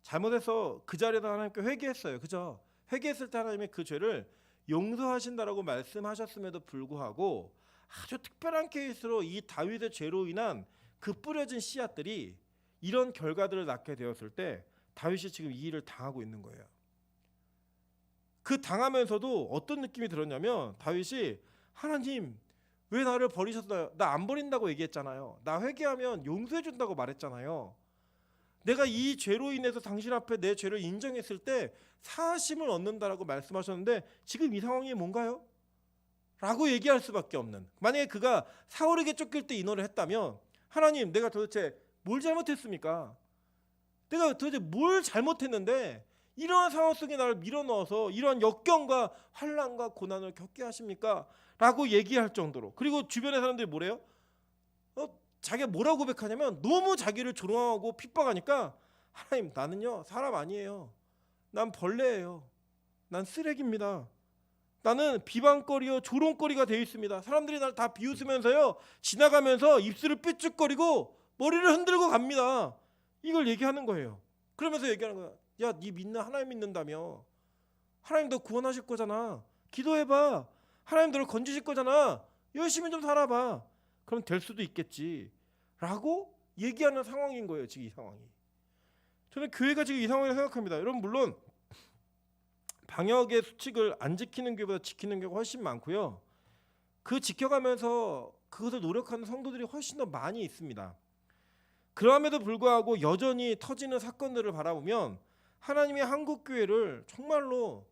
잘못해서 그 자리에서 하나님께 회개했어요. 그죠? 회개했을 때 하나님의 그 죄를 용서하신다라고 말씀하셨음에도 불구하고 아주 특별한 케이스로 이 다윗의 죄로 인한 그 뿌려진 씨앗들이 이런 결과들을 낳게 되었을 때 다윗이 지금 이 일을 당하고 있는 거예요. 그 당하면서도 어떤 느낌이 들었냐면 다윗이 하나님 왜 나를 버리셨어요? 나 안 버린다고 얘기했잖아요. 나 회개하면 용서해 준다고 말했잖아요. 내가 이 죄로 인해서 당신 앞에 내 죄를 인정했을 때 사하심을 얻는다라고 말씀하셨는데 지금 이 상황이 뭔가요? 라고 얘기할 수밖에 없는, 만약에 그가 사울에게 쫓길 때 인원을 했다면 하나님 내가 도대체 뭘 잘못했습니까? 내가 도대체 뭘 잘못했는데 이러한 상황 속에 나를 밀어넣어서 이러한 역경과 환난과 고난을 겪게 하십니까? 라고 얘기할 정도로. 그리고 주변의 사람들이 뭐래요? 자기가 뭐라고 고백하냐면 너무 자기를 조롱하고 핍박하니까 하나님 나는요 사람 아니에요. 난 벌레예요. 난 쓰레기입니다. 나는 비방거리요 조롱거리가 되어 있습니다. 사람들이 날 다 비웃으면서요 지나가면서 입술을 삐죽거리고 머리를 흔들고 갑니다. 이걸 얘기하는 거예요. 그러면서 얘기하는 거야. 야, 네 믿는 하나님 믿는다며. 하나님 너 구원하실 거잖아. 기도해봐. 하나님 너를 건지실 거잖아. 열심히 좀 살아봐. 그럼 될 수도 있겠지. 라고 얘기하는 상황인 거예요. 지금 이 상황이. 저는 교회가 지금 이 상황이라고 생각합니다. 여러분 물론 방역의 수칙을 안 지키는 교회보다 지키는 교회가 훨씬 많고요. 그 지켜가면서 그것을 노력하는 성도들이 훨씬 더 많이 있습니다. 그럼에도 불구하고 여전히 터지는 사건들을 바라보면 하나님이 한국 교회를 정말로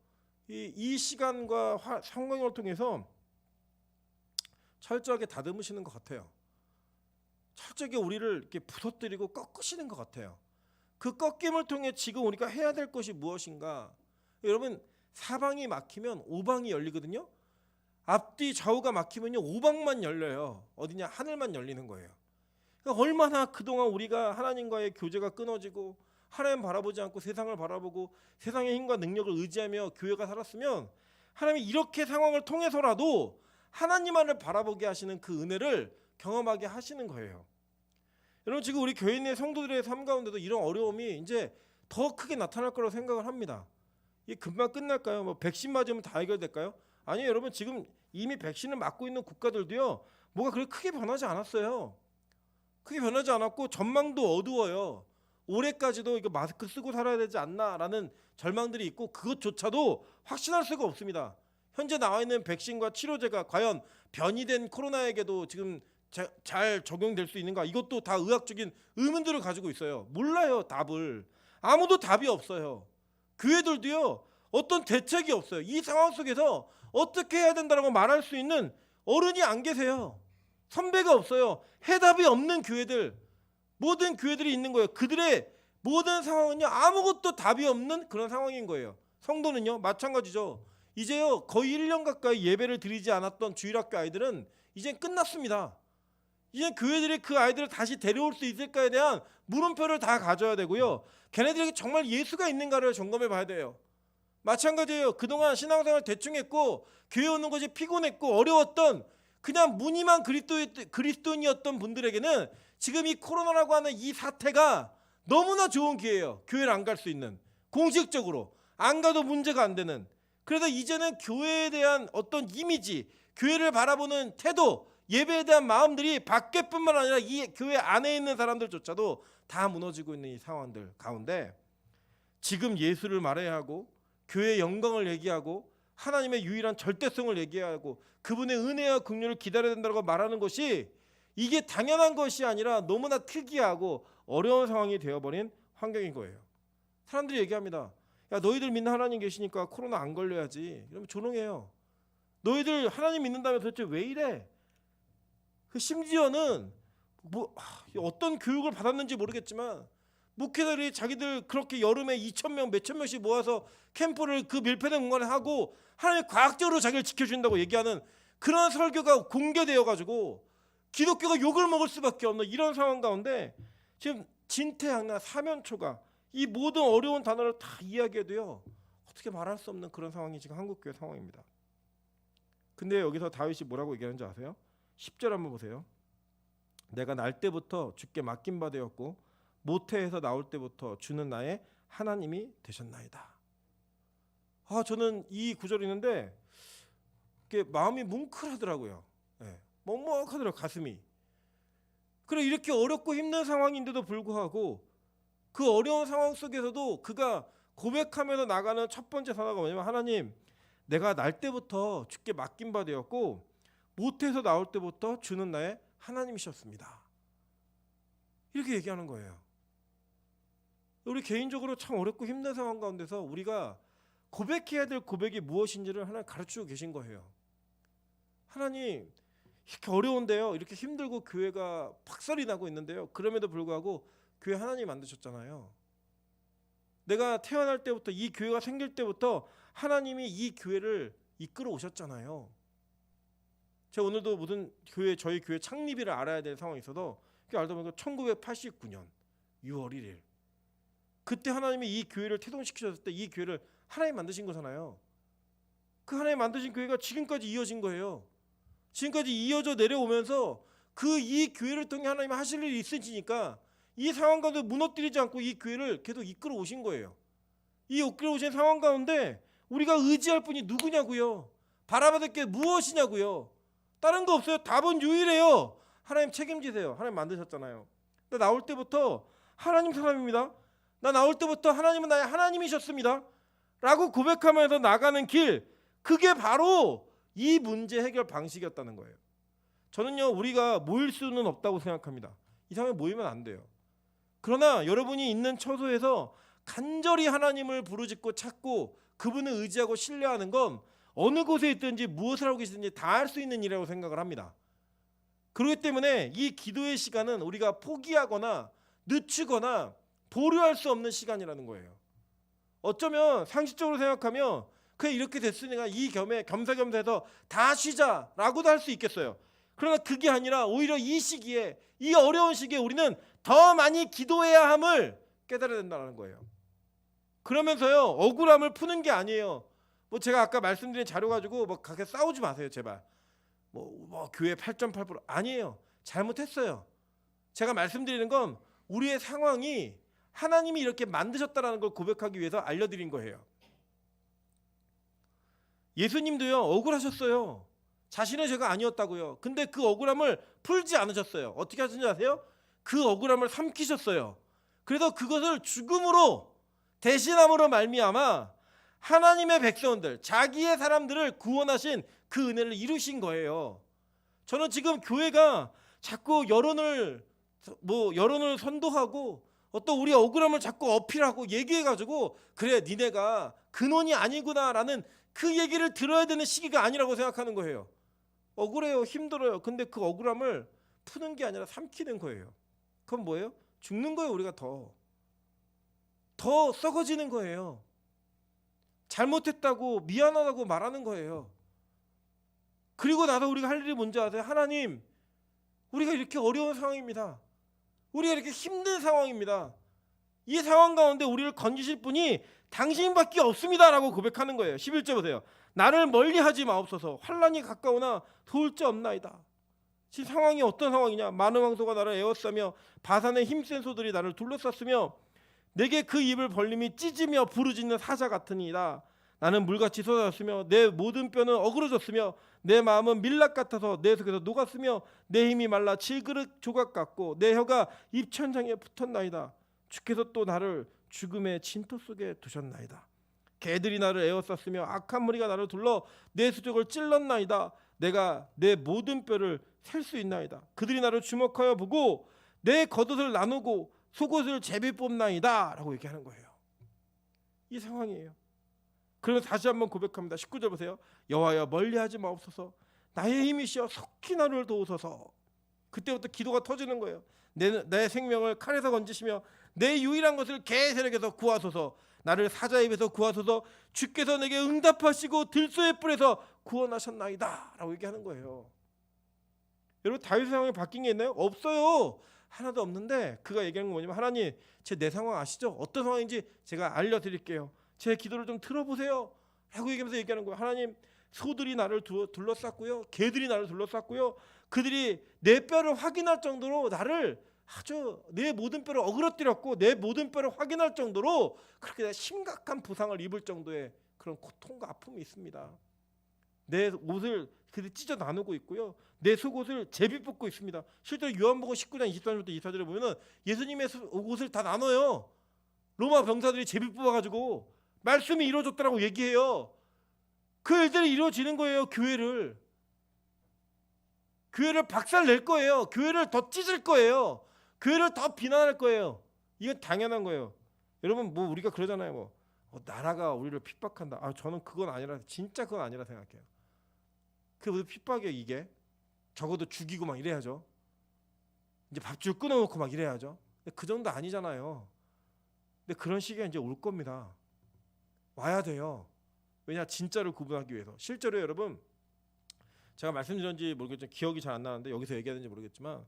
이 시간과 상황을 통해서 철저하게 다듬으시는 것 같아요. 철저하게 우리를 이렇게 부서뜨리고 꺾으시는 것 같아요. 그 꺾임을 통해 지금 우리가 해야 될 것이 무엇인가? 여러분 사방이 막히면 오방이 열리거든요. 앞뒤 좌우가 막히면요 오방만 열려요. 어디냐? 하늘만 열리는 거예요. 그러니까 얼마나 그동안 우리가 하나님과의 교제가 끊어지고 하나님 바라보지 않고 세상을 바라보고 세상의 힘과 능력을 의지하며 교회가 살았으면 하나님이 이렇게 상황을 통해서라도 하나님만을 바라보게 하시는 그 은혜를 경험하게 하시는 거예요. 여러분 지금 우리 교회 내 성도들의 삶 가운데도 이런 어려움이 이제 더 크게 나타날 거라고 생각을 합니다. 이게 금방 끝날까요? 뭐 백신 맞으면 다 해결될까요? 아니요, 여러분 지금 이미 백신을 맞고 있는 국가들도요 뭐가 그렇게 크게 변하지 않았어요. 크게 변하지 않았고 전망도 어두워요. 올해까지도 이거 마스크 쓰고 살아야 되지 않나라는 절망들이 있고 그것조차도 확신할 수가 없습니다. 현재 나와 있는 백신과 치료제가 과연 변이된 코로나에게도 지금 잘 적용될 수 있는가? 이것도 다 의학적인 의문들을 가지고 있어요. 몰라요, 답을. 아무도 답이 없어요. 교회들도요 어떤 대책이 없어요. 이 상황 속에서 어떻게 해야 된다고 말할 수 있는 어른이 안 계세요. 선배가 없어요. 해답이 없는 교회들, 모든 교회들이 있는 거예요. 그들의 모든 상황은요 아무것도 답이 없는 그런 상황인 거예요. 성도는요 마찬가지죠. 이제요 거의 1년 가까이 예배를 드리지 않았던 주일학교 아이들은 이제 끝났습니다. 이제 교회들이 그 아이들을 다시 데려올 수 있을까에 대한 물음표를 다 가져야 되고요. 걔네들에게 정말 예수가 있는가를 점검해 봐야 돼요. 마찬가지예요. 그동안 신앙생활 대충 했고 교회 오는 것이 피곤했고 어려웠던 그냥 무늬만 그리스도인이었던 분들에게는 지금 이 코로나라고 하는 이 사태가 너무나 좋은 기회예요. 교회를 안 갈 수 있는, 공식적으로 안 가도 문제가 안 되는. 그래서 이제는 교회에 대한 어떤 이미지, 교회를 바라보는 태도, 예배에 대한 마음들이 밖에뿐만 아니라 이 교회 안에 있는 사람들조차도 다 무너지고 있는 이 상황들 가운데 지금 예수를 말해야 하고 교회의 영광을 얘기하고 하나님의 유일한 절대성을 얘기하고 그분의 은혜와 긍휼을 기다려야 된다고 말하는 것이 이게 당연한 것이 아니라 너무나 특이하고 어려운 상황이 되어버린 환경인 거예요. 사람들이 얘기합니다. 야, 너희들 믿는 하나님 계시니까 코로나 안 걸려야지. 이러면 조롱해요. 너희들 하나님 믿는다면 도대체 왜 이래? 그 심지어는 뭐 어떤 교육을 받았는지 모르겠지만 목회자들이 자기들 그렇게 여름에 2,000명 몇천 명씩 모아서 캠프를 그 밀폐된 공간에 하고 하나님이 과학적으로 자기를 지켜준다고 얘기하는 그런 설교가 공개되어 가지고 기독교가 욕을 먹을 수밖에 없는 이런 상황 가운데 지금 진퇴양난 사면초가 이 모든 어려운 단어를 다 이야기해도요 어떻게 말할 수 없는 그런 상황이 지금 한국교회 상황입니다. 근데 여기서 다윗이 뭐라고 얘기하는지 아세요? 10절 한번 보세요. 내가 날 때부터 주께 맡긴 바 되었고 모태에서 나올 때부터 주는 나의 하나님이 되셨나이다. 저는 이 구절이 있는데 마음이 뭉클하더라고요. 먹먹하더라고요, 가슴이. 그래 이렇게 어렵고 힘든 상황인데도 불구하고 그 어려운 상황 속에서도 그가 고백하면서 나가는 첫 번째 단어가 뭐냐면 하나님, 내가 날 때부터 주께 맡긴 바 되었고 모태에서 나올 때부터 주는 나의 하나님이셨습니다. 이렇게 얘기하는 거예요. 우리 개인적으로 참 어렵고 힘든 상황 가운데서 우리가 고백해야 될 고백이 무엇인지를 하나님 가르치고 계신 거예요. 하나님 이렇게 어려운데요. 이렇게 힘들고 교회가 박살이 나고 있는데요. 그럼에도 불구하고 교회 하나님 만드셨잖아요. 내가 태어날 때부터 이 교회가 생길 때부터 하나님이 이 교회를 이끌어 오셨잖아요. 제가 오늘도 무슨 교회 저희 교회 창립일을 알아야 될 상황이 있어서 알다 보니까 1989년 6월 1일 그때 하나님이 이 교회를 태동시키셨을 때 이 교회를 하나님 만드신 거잖아요. 그 하나님 만드신 교회가 지금까지 이어진 거예요. 지금까지 이어져 내려오면서 그 이 교회를 통해 하나님 하실 일이 있으시니까 이 상황 가운데 무너뜨리지 않고 이 교회를 계속 이끌어 오신 거예요. 이 이끌어 오신 상황 가운데 우리가 의지할 분이 누구냐고요. 바라봐야 게 무엇이냐고요. 다른 거 없어요. 답은 유일해요. 하나님 책임지세요. 하나님 만드셨잖아요. 나 나올 때부터 하나님 사람입니다. 나 나올 때부터 하나님은 나의 하나님이셨습니다. 라고 고백하면서 나가는 길, 그게 바로 이 문제 해결 방식이었다는 거예요. 저는요, 우리가 모일 수는 없다고 생각합니다. 이 상황에 모이면 안 돼요. 그러나 여러분이 있는 처소에서 간절히 하나님을 부르짖고 찾고 그분을 의지하고 신뢰하는 건 어느 곳에 있든지 무엇을 하고 계시든지 다 할 수 있는 일이라고 생각을 합니다. 그렇기 때문에 이 기도의 시간은 우리가 포기하거나 늦추거나 보류할 수 없는 시간이라는 거예요. 어쩌면 상식적으로 생각하면 그냥 이렇게 됐으니까 이 겸사겸사해서 다 쉬자라고도 할 수 있겠어요. 그러나 그게 아니라 오히려 이 시기에, 이 어려운 시기에 우리는 더 많이 기도해야 함을 깨달아야 된다는 거예요. 그러면서요, 억울함을 푸는 게 아니에요. 뭐 제가 아까 말씀드린 자료 가지고 뭐 그렇게 싸우지 마세요, 제발. 뭐 교회 8.8% 아니에요. 잘못했어요. 제가 말씀드리는 건 우리의 상황이 하나님이 이렇게 만드셨다라는 걸 고백하기 위해서 알려드린 거예요. 예수님도요, 억울하셨어요. 자신의 죄가 아니었다고요. 근데 그 억울함을 풀지 않으셨어요. 어떻게 하셨는지 아세요? 그 억울함을 삼키셨어요. 그래서 그것을 죽음으로 대신함으로 말미암아 하나님의 백성들, 자기의 사람들을 구원하신 그 은혜를 이루신 거예요. 저는 지금 교회가 자꾸 여론을 선도하고 어떤 우리 억울함을 자꾸 어필하고 얘기해가지고 그래 니네가 근원이 아니구나라는 그 얘기를 들어야 되는 시기가 아니라고 생각하는 거예요. 억울해요. 힘들어요. 근데 그 억울함을 푸는 게 아니라 삼키는 거예요. 그건 뭐예요? 죽는 거예요. 우리가 더 썩어지는 거예요. 잘못했다고 미안하다고 말하는 거예요. 그리고 나서 우리가 할 일이 뭔지 아세요? 하나님, 우리가 이렇게 어려운 상황입니다. 우리가 이렇게 힘든 상황입니다. 이 상황 가운데 우리를 건지실 분이 당신밖에 없습니다라고 고백하는 거예요. 11절 보세요. 나를 멀리하지 마옵소서. 환난이 가까우나 도울 자 없나이다. 이 상황이 어떤 상황이냐? 많은 황소가 나를 에워싸며 바산의 힘센 소들이 나를 둘러쌌으며 내게 그 입을 벌림이 찢으며 부르짖는 사자 같으니이다. 나는 물같이 쏟아졌으며 내 모든 뼈는 어그러졌으며 내 마음은 밀랍 같아서 내 속에서 녹았으며 내 힘이 말라 질그릇 조각 같고 내 혀가 입천장에 붙었나이다. 주께서 또 나를 죽음의 진토 속에 두셨나이다. 개들이 나를 에워쌌으며 악한 무리가 나를 둘러 내 수족을 찔렀나이다. 내가 내 모든 뼈를 셀 수 있나이다. 그들이 나를 주목하여 보고 내 겉옷을 나누고 속옷을 제비 뽑나이다 라고 얘기하는 거예요. 이 상황이에요. 그러면 다시 한번 고백합니다. 19절 보세요. 여호와여 멀리하지 마옵소서. 나의 힘이시여 속히 나를 도우소서. 그때부터 기도가 터지는 거예요. 내 생명을 칼에서 건지시며 내 유일한 것을 개 세력에서 구하소서. 나를 사자의 입에서 구하소서. 주께서 내게 응답하시고 들소의 뿔에서 구원하셨나이다 라고 얘기하는 거예요. 여러분 다윗의 상황이 바뀐 게 있나요? 없어요. 하나도 없는데 그가 얘기하는 건 뭐냐면 하나님 내 상황 아시죠? 어떤 상황인지 제가 알려드릴게요. 제 기도를 좀 들어보세요 라고 얘기하는 거예요. 하나님 소들이 나를 둘러쌌고요. 개들이 나를 둘러쌌고요. 그들이 내 뼈를 확인할 정도로 나를 아주 내 모든 뼈를 어그러뜨렸고 내 모든 뼈를 확인할 정도로 그렇게 심각한 부상을 입을 정도의 그런 고통과 아픔이 있습니다. 내 옷을 그들이 찢어 나누고 있고요. 내 속옷을 제비 뽑고 있습니다. 실제로 요한복음 19장 23절부터 24절에 보면은 예수님의 옷을 다 나눠요. 로마 병사들이 제비 뽑아가지고 말씀이 이루어졌다라고 얘기해요. 그 일들이 이루어지는 거예요. 교회를 박살 낼 거예요. 교회를 더 찢을 거예요. 교회를 더 비난할 거예요. 이건 당연한 거예요. 여러분 뭐 우리가 그러잖아요. 나라가 우리를 핍박한다. 저는 그건 아니라 진짜 그건 아니라 생각해요. 그게 무슨 핍박이에요 이게. 적어도 죽이고 막 이래야죠. 이제 밥줄 끊어놓고 막 이래야죠. 근데 그 정도 아니잖아요. 근데 그런 시기가 이제 올 겁니다. 와야 돼요. 왜냐, 진짜를 구분하기 위해서. 실제로 여러분, 제가 말씀드렸는지 모르겠지만 기억이 잘 안 나는데 여기서 얘기하는지 모르겠지만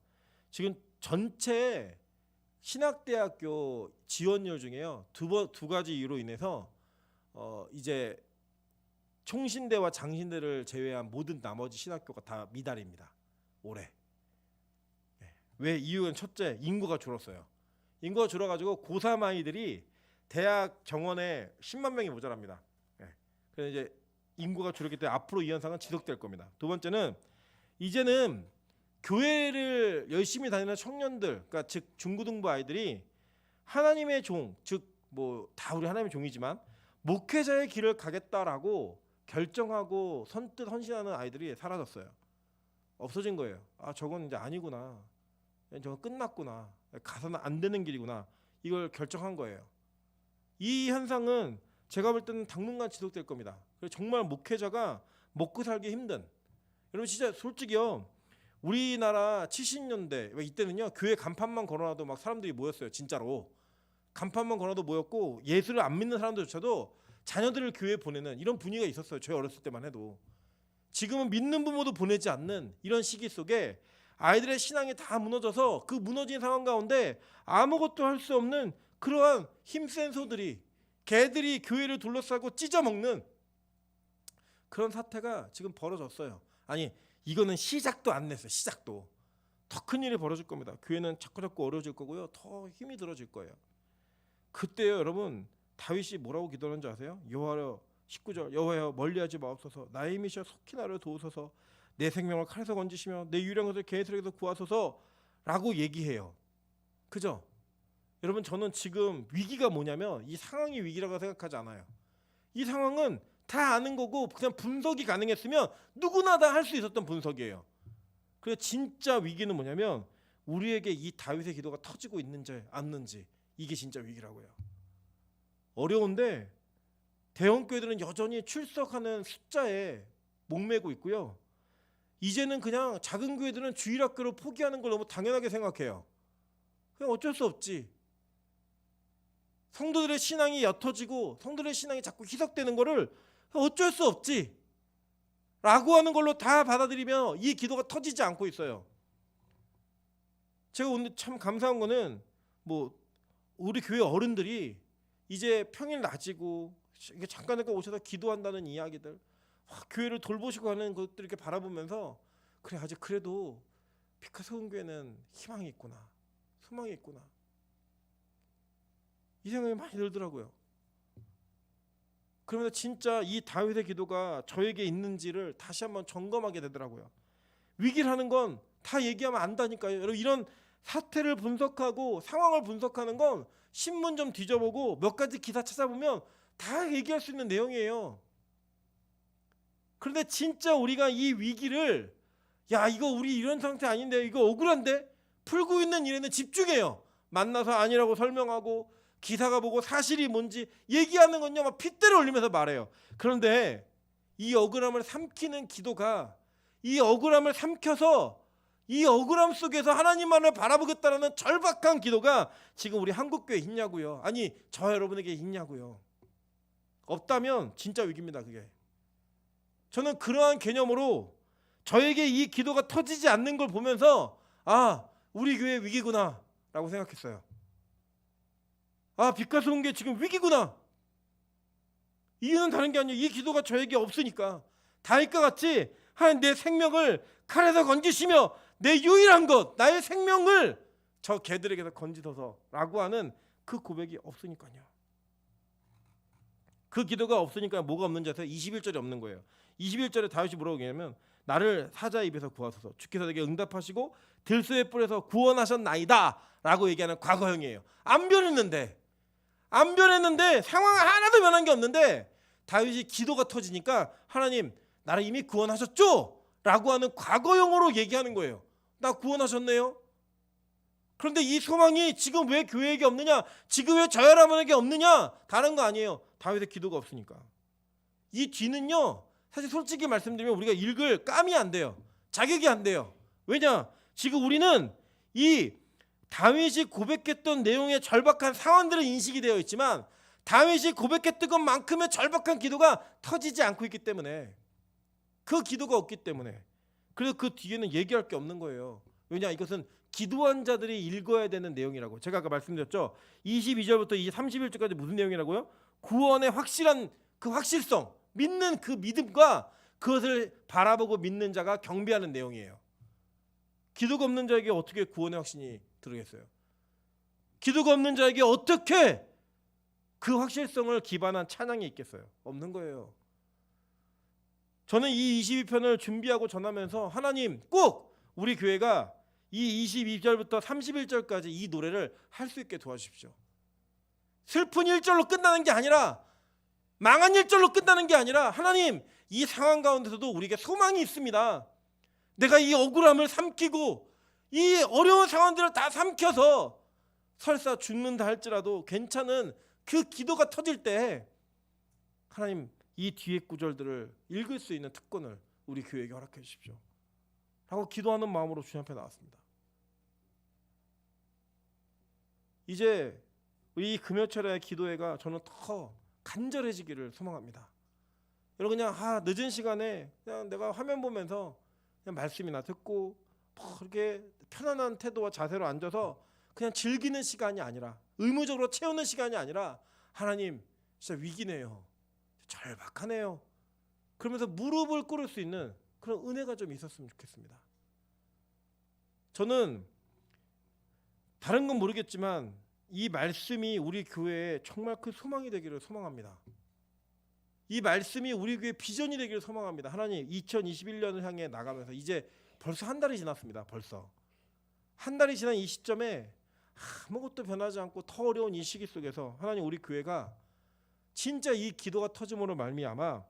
지금 전체 신학대학교 지원율 중에요 두 가지 이유로 인해서 이제 총신대와 장신대를 제외한 모든 나머지 신학교가 다 미달입니다 올해. 왜? 이유는 첫째, 인구가 줄었어요. 인구가 줄어가지고 고3 아이들이 대학 정원에 10만 명이 모자랍니다. 그래서 이제 인구가 줄었기 때문에 앞으로 이 현상은 지속될 겁니다. 두 번째는 이제는 교회를 열심히 다니는 청년들, 그러니까 즉 중고등부 아이들이 하나님의 종, 즉 뭐 다 우리 하나님의 종이지만 목회자의 길을 가겠다라고 결정하고 선뜻 헌신하는 아이들이 사라졌어요. 없어진 거예요. 아, 저건 이제 아니구나. 저건 끝났구나. 가서는 안 되는 길이구나. 이걸 결정한 거예요. 이 현상은 제가 볼 때는 당분간 지속될 겁니다. 그래서 정말 목회자가 먹고 살기 힘든. 여러분 진짜 솔직히요. 우리나라 70년대 이때는요. 교회 간판만 걸어놔도 막 사람들이 모였어요. 진짜로. 간판만 걸어도 모였고 예수를 안 믿는 사람들조차도 자녀들을 교회에 보내는 이런 분위기가 있었어요. 저희 어렸을 때만 해도. 지금은 믿는 부모도 보내지 않는 이런 시기 속에 아이들의 신앙이 다 무너져서 그 무너진 상황 가운데 아무것도 할 수 없는 그러한 힘센 소들이 개들이 교회를 둘러싸고 찢어먹는 그런 사태가 지금 벌어졌어요. 아니 이거는 시작도 안 냈어요. 시작도. 더 큰 일이 벌어질 겁니다. 교회는 자꾸 어려워질 거고요. 더 힘이 들어질 거예요. 그때요 여러분 다윗이 뭐라고 기도하는지 아세요? 여호와여 19절 여호와여 멀리하지 마옵소서 나의 힘이시여 속히 나를 도우소서 내 생명을 칼에서 건지시며 내 유일한 것을 개새에게서 구하소서라고 얘기해요. 그죠? 여러분 저는 지금 위기가 뭐냐면 이 상황이 위기라고 생각하지 않아요. 이 상황은 다 아는 거고 그냥 분석이 가능했으면 누구나 다 할 수 있었던 분석이에요. 그래서 진짜 위기는 뭐냐면 우리에게 이 다윗의 기도가 터지고 있는지 않는지 이게 진짜 위기라고요. 어려운데 대형교회들은 여전히 출석하는 숫자에 목매고 있고요. 이제는 그냥 작은 교회들은 주일학교를 포기하는 걸 너무 당연하게 생각해요. 그냥 어쩔 수 없지. 성도들의 신앙이 옅어지고 성도들의 신앙이 자꾸 희석되는 거를 어쩔 수 없지 라고 하는 걸로 다 받아들이며 이 기도가 터지지 않고 있어요. 제가 오늘 참 감사한 거는 뭐 우리 교회 어른들이 이제 평일 낮이고 잠깐 오셔서 기도한다는 이야기들 교회를 돌보시고 하는 것들 이렇게 바라보면서 그래 아직 그래도 피카소은교회는 희망이 있구나 소망이 있구나 이 생각이 많이 들더라고요. 그러면서 진짜 이 다윗의 기도가 저에게 있는지를 다시 한번 점검하게 되더라고요. 위기라는 건 다 얘기하면 안다니까요. 여러분 이런 사태를 분석하고 상황을 분석하는 건 신문 좀 뒤져보고 몇 가지 기사 찾아보면 다 얘기할 수 있는 내용이에요. 그런데 진짜 우리가 이 위기를 야 이거 우리 이런 상태 아닌데 이거 억울한데 풀고 있는 일에는 집중해요. 만나서 아니라고 설명하고 기사가 보고 사실이 뭔지 얘기하는 건요 막 핏대를 올리면서 말해요. 그런데 이 억울함을 삼키는 기도가 이 억울함을 삼켜서 이 억울함 속에서 하나님만을 바라보겠다는 절박한 기도가 지금 우리 한국교회에 있냐고요. 아니 저 여러분에게 있냐고요. 없다면 진짜 위기입니다. 그게. 저는 그러한 개념으로 저에게 이 기도가 터지지 않는 걸 보면서 아 우리 교회 위기구나 라고 생각했어요. 아 빛가스온교회 지금 위기구나. 이유는 다른 게 아니에요. 이 기도가 저에게 없으니까 다윗과 같이 하나님 내 생명을 칼에서 건지시며 내 유일한 것 나의 생명을 저 개들에게서 건지소서라고 하는 그 고백이 없으니까요. 그 기도가 없으니까 뭐가 없는지 아세요? 21절이 없는 거예요. 21절에 다윗이 뭐라고 얘기하냐면 나를 사자의 입에서 구하소서 주께서 내게 응답하시고 들소의 뿔에서 구원하셨나이다 라고 얘기하는 과거형이에요. 안 변했는데 상황 하나도 변한 게 없는데 다윗이 기도가 터지니까 하나님 나를 이미 구원하셨죠? 라고 하는 과거형으로 얘기하는 거예요. 나 구원하셨네요. 그런데 이 소망이 지금 왜 교회에게 없느냐? 지금 왜 저 여러분에게 없느냐? 다른 거 아니에요. 다윗의 기도가 없으니까. 이 뒤는요 사실 솔직히 말씀드리면 우리가 읽을 감이 안 돼요. 자격이 안 돼요. 왜냐? 지금 우리는 이 다윗이 고백했던 내용의 절박한 상황들은 인식이 되어 있지만 다윗이 고백했던 것만큼의 절박한 기도가 터지지 않고 있기 때문에, 그 기도가 없기 때문에, 그래서 그 뒤에는 얘기할 게 없는 거예요. 왜냐? 이것은 기도한 자들이 읽어야 되는 내용이라고. 제가 아까 말씀드렸죠. 22절부터 31절까지 무슨 내용이라고요? 구원의 확실한 그 확실성, 믿는 그 믿음과 그것을 바라보고 믿는 자가 경배하는 내용이에요. 기도가 없는 자에게 어떻게 구원의 확신이 들으겠어요? 기도가 없는 자에게 어떻게 그 확실성을 기반한 찬양이 있겠어요? 없는 거예요. 저는 이 22편을 준비하고 전하면서 하나님 꼭 우리 교회가 이 22절부터 31절까지 이 노래를 할 수 있게 도와주십시오. 슬픈 1절로 끝나는 게 아니라, 망한 1절로 끝나는 게 아니라, 하나님 이 상황 가운데서도 우리에게 소망이 있습니다. 내가 이 억울함을 삼키고 이 어려운 상황들을 다 삼켜서 설사 죽는다 할지라도 괜찮은 그 기도가 터질 때 하나님 이 뒤에 구절들을 읽을 수 있는 특권을 우리 교회에게 허락해 주십시오 라고 기도하는 마음으로 주님 앞에 나왔습니다. 이제 이 금요철의 기도회가 저는 더 간절해지기를 소망합니다. 여러분 그냥 늦은 시간에 그냥 내가 화면 보면서 그냥 말씀이나 듣고 뭐 이렇게 편안한 태도와 자세로 앉아서 그냥 즐기는 시간이 아니라, 의무적으로 채우는 시간이 아니라, 하나님 진짜 위기네요, 절박하네요, 그러면서 무릎을 꿇을 수 있는 그런 은혜가 좀 있었으면 좋겠습니다. 저는 다른 건 모르겠지만 이 말씀이 우리 교회에 정말 큰 소망이 되기를 소망합니다. 이 말씀이 우리 교회 비전이 되기를 소망합니다. 하나님 2021년을 향해 나가면서 이제 벌써 한 달이 지났습니다. 벌써 한 달이 지난 이 시점에 아무것도 변하지 않고 더 어려운 이 시기 속에서 하나님 우리 교회가 진짜 이 기도가 터짐으로 말미암아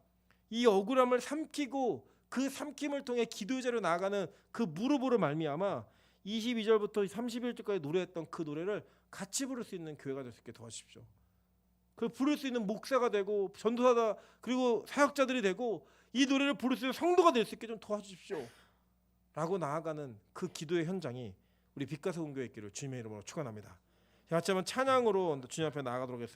이 억울함을 삼키고 그 삼킴을 통해 기도자로 나아가는 그 무릎으로 말미암아 22절부터 31절까지 노래했던 그 노래를 같이 부를 수 있는 교회가 될 수 있게 도와주십시오. 그 부를 수 있는 목사가 되고 전도사다 그리고 사역자들이 되고 이 노래를 부를 수 있는 성도가 될 수 있게 좀 도와주십시오 라고 나아가는 그 기도의 현장이 우리 빛가서 공교회 있기를 주님의 이름으로 축원합니다. 같이 한번 찬양으로 주님 앞에 나아가도록 하겠습니다.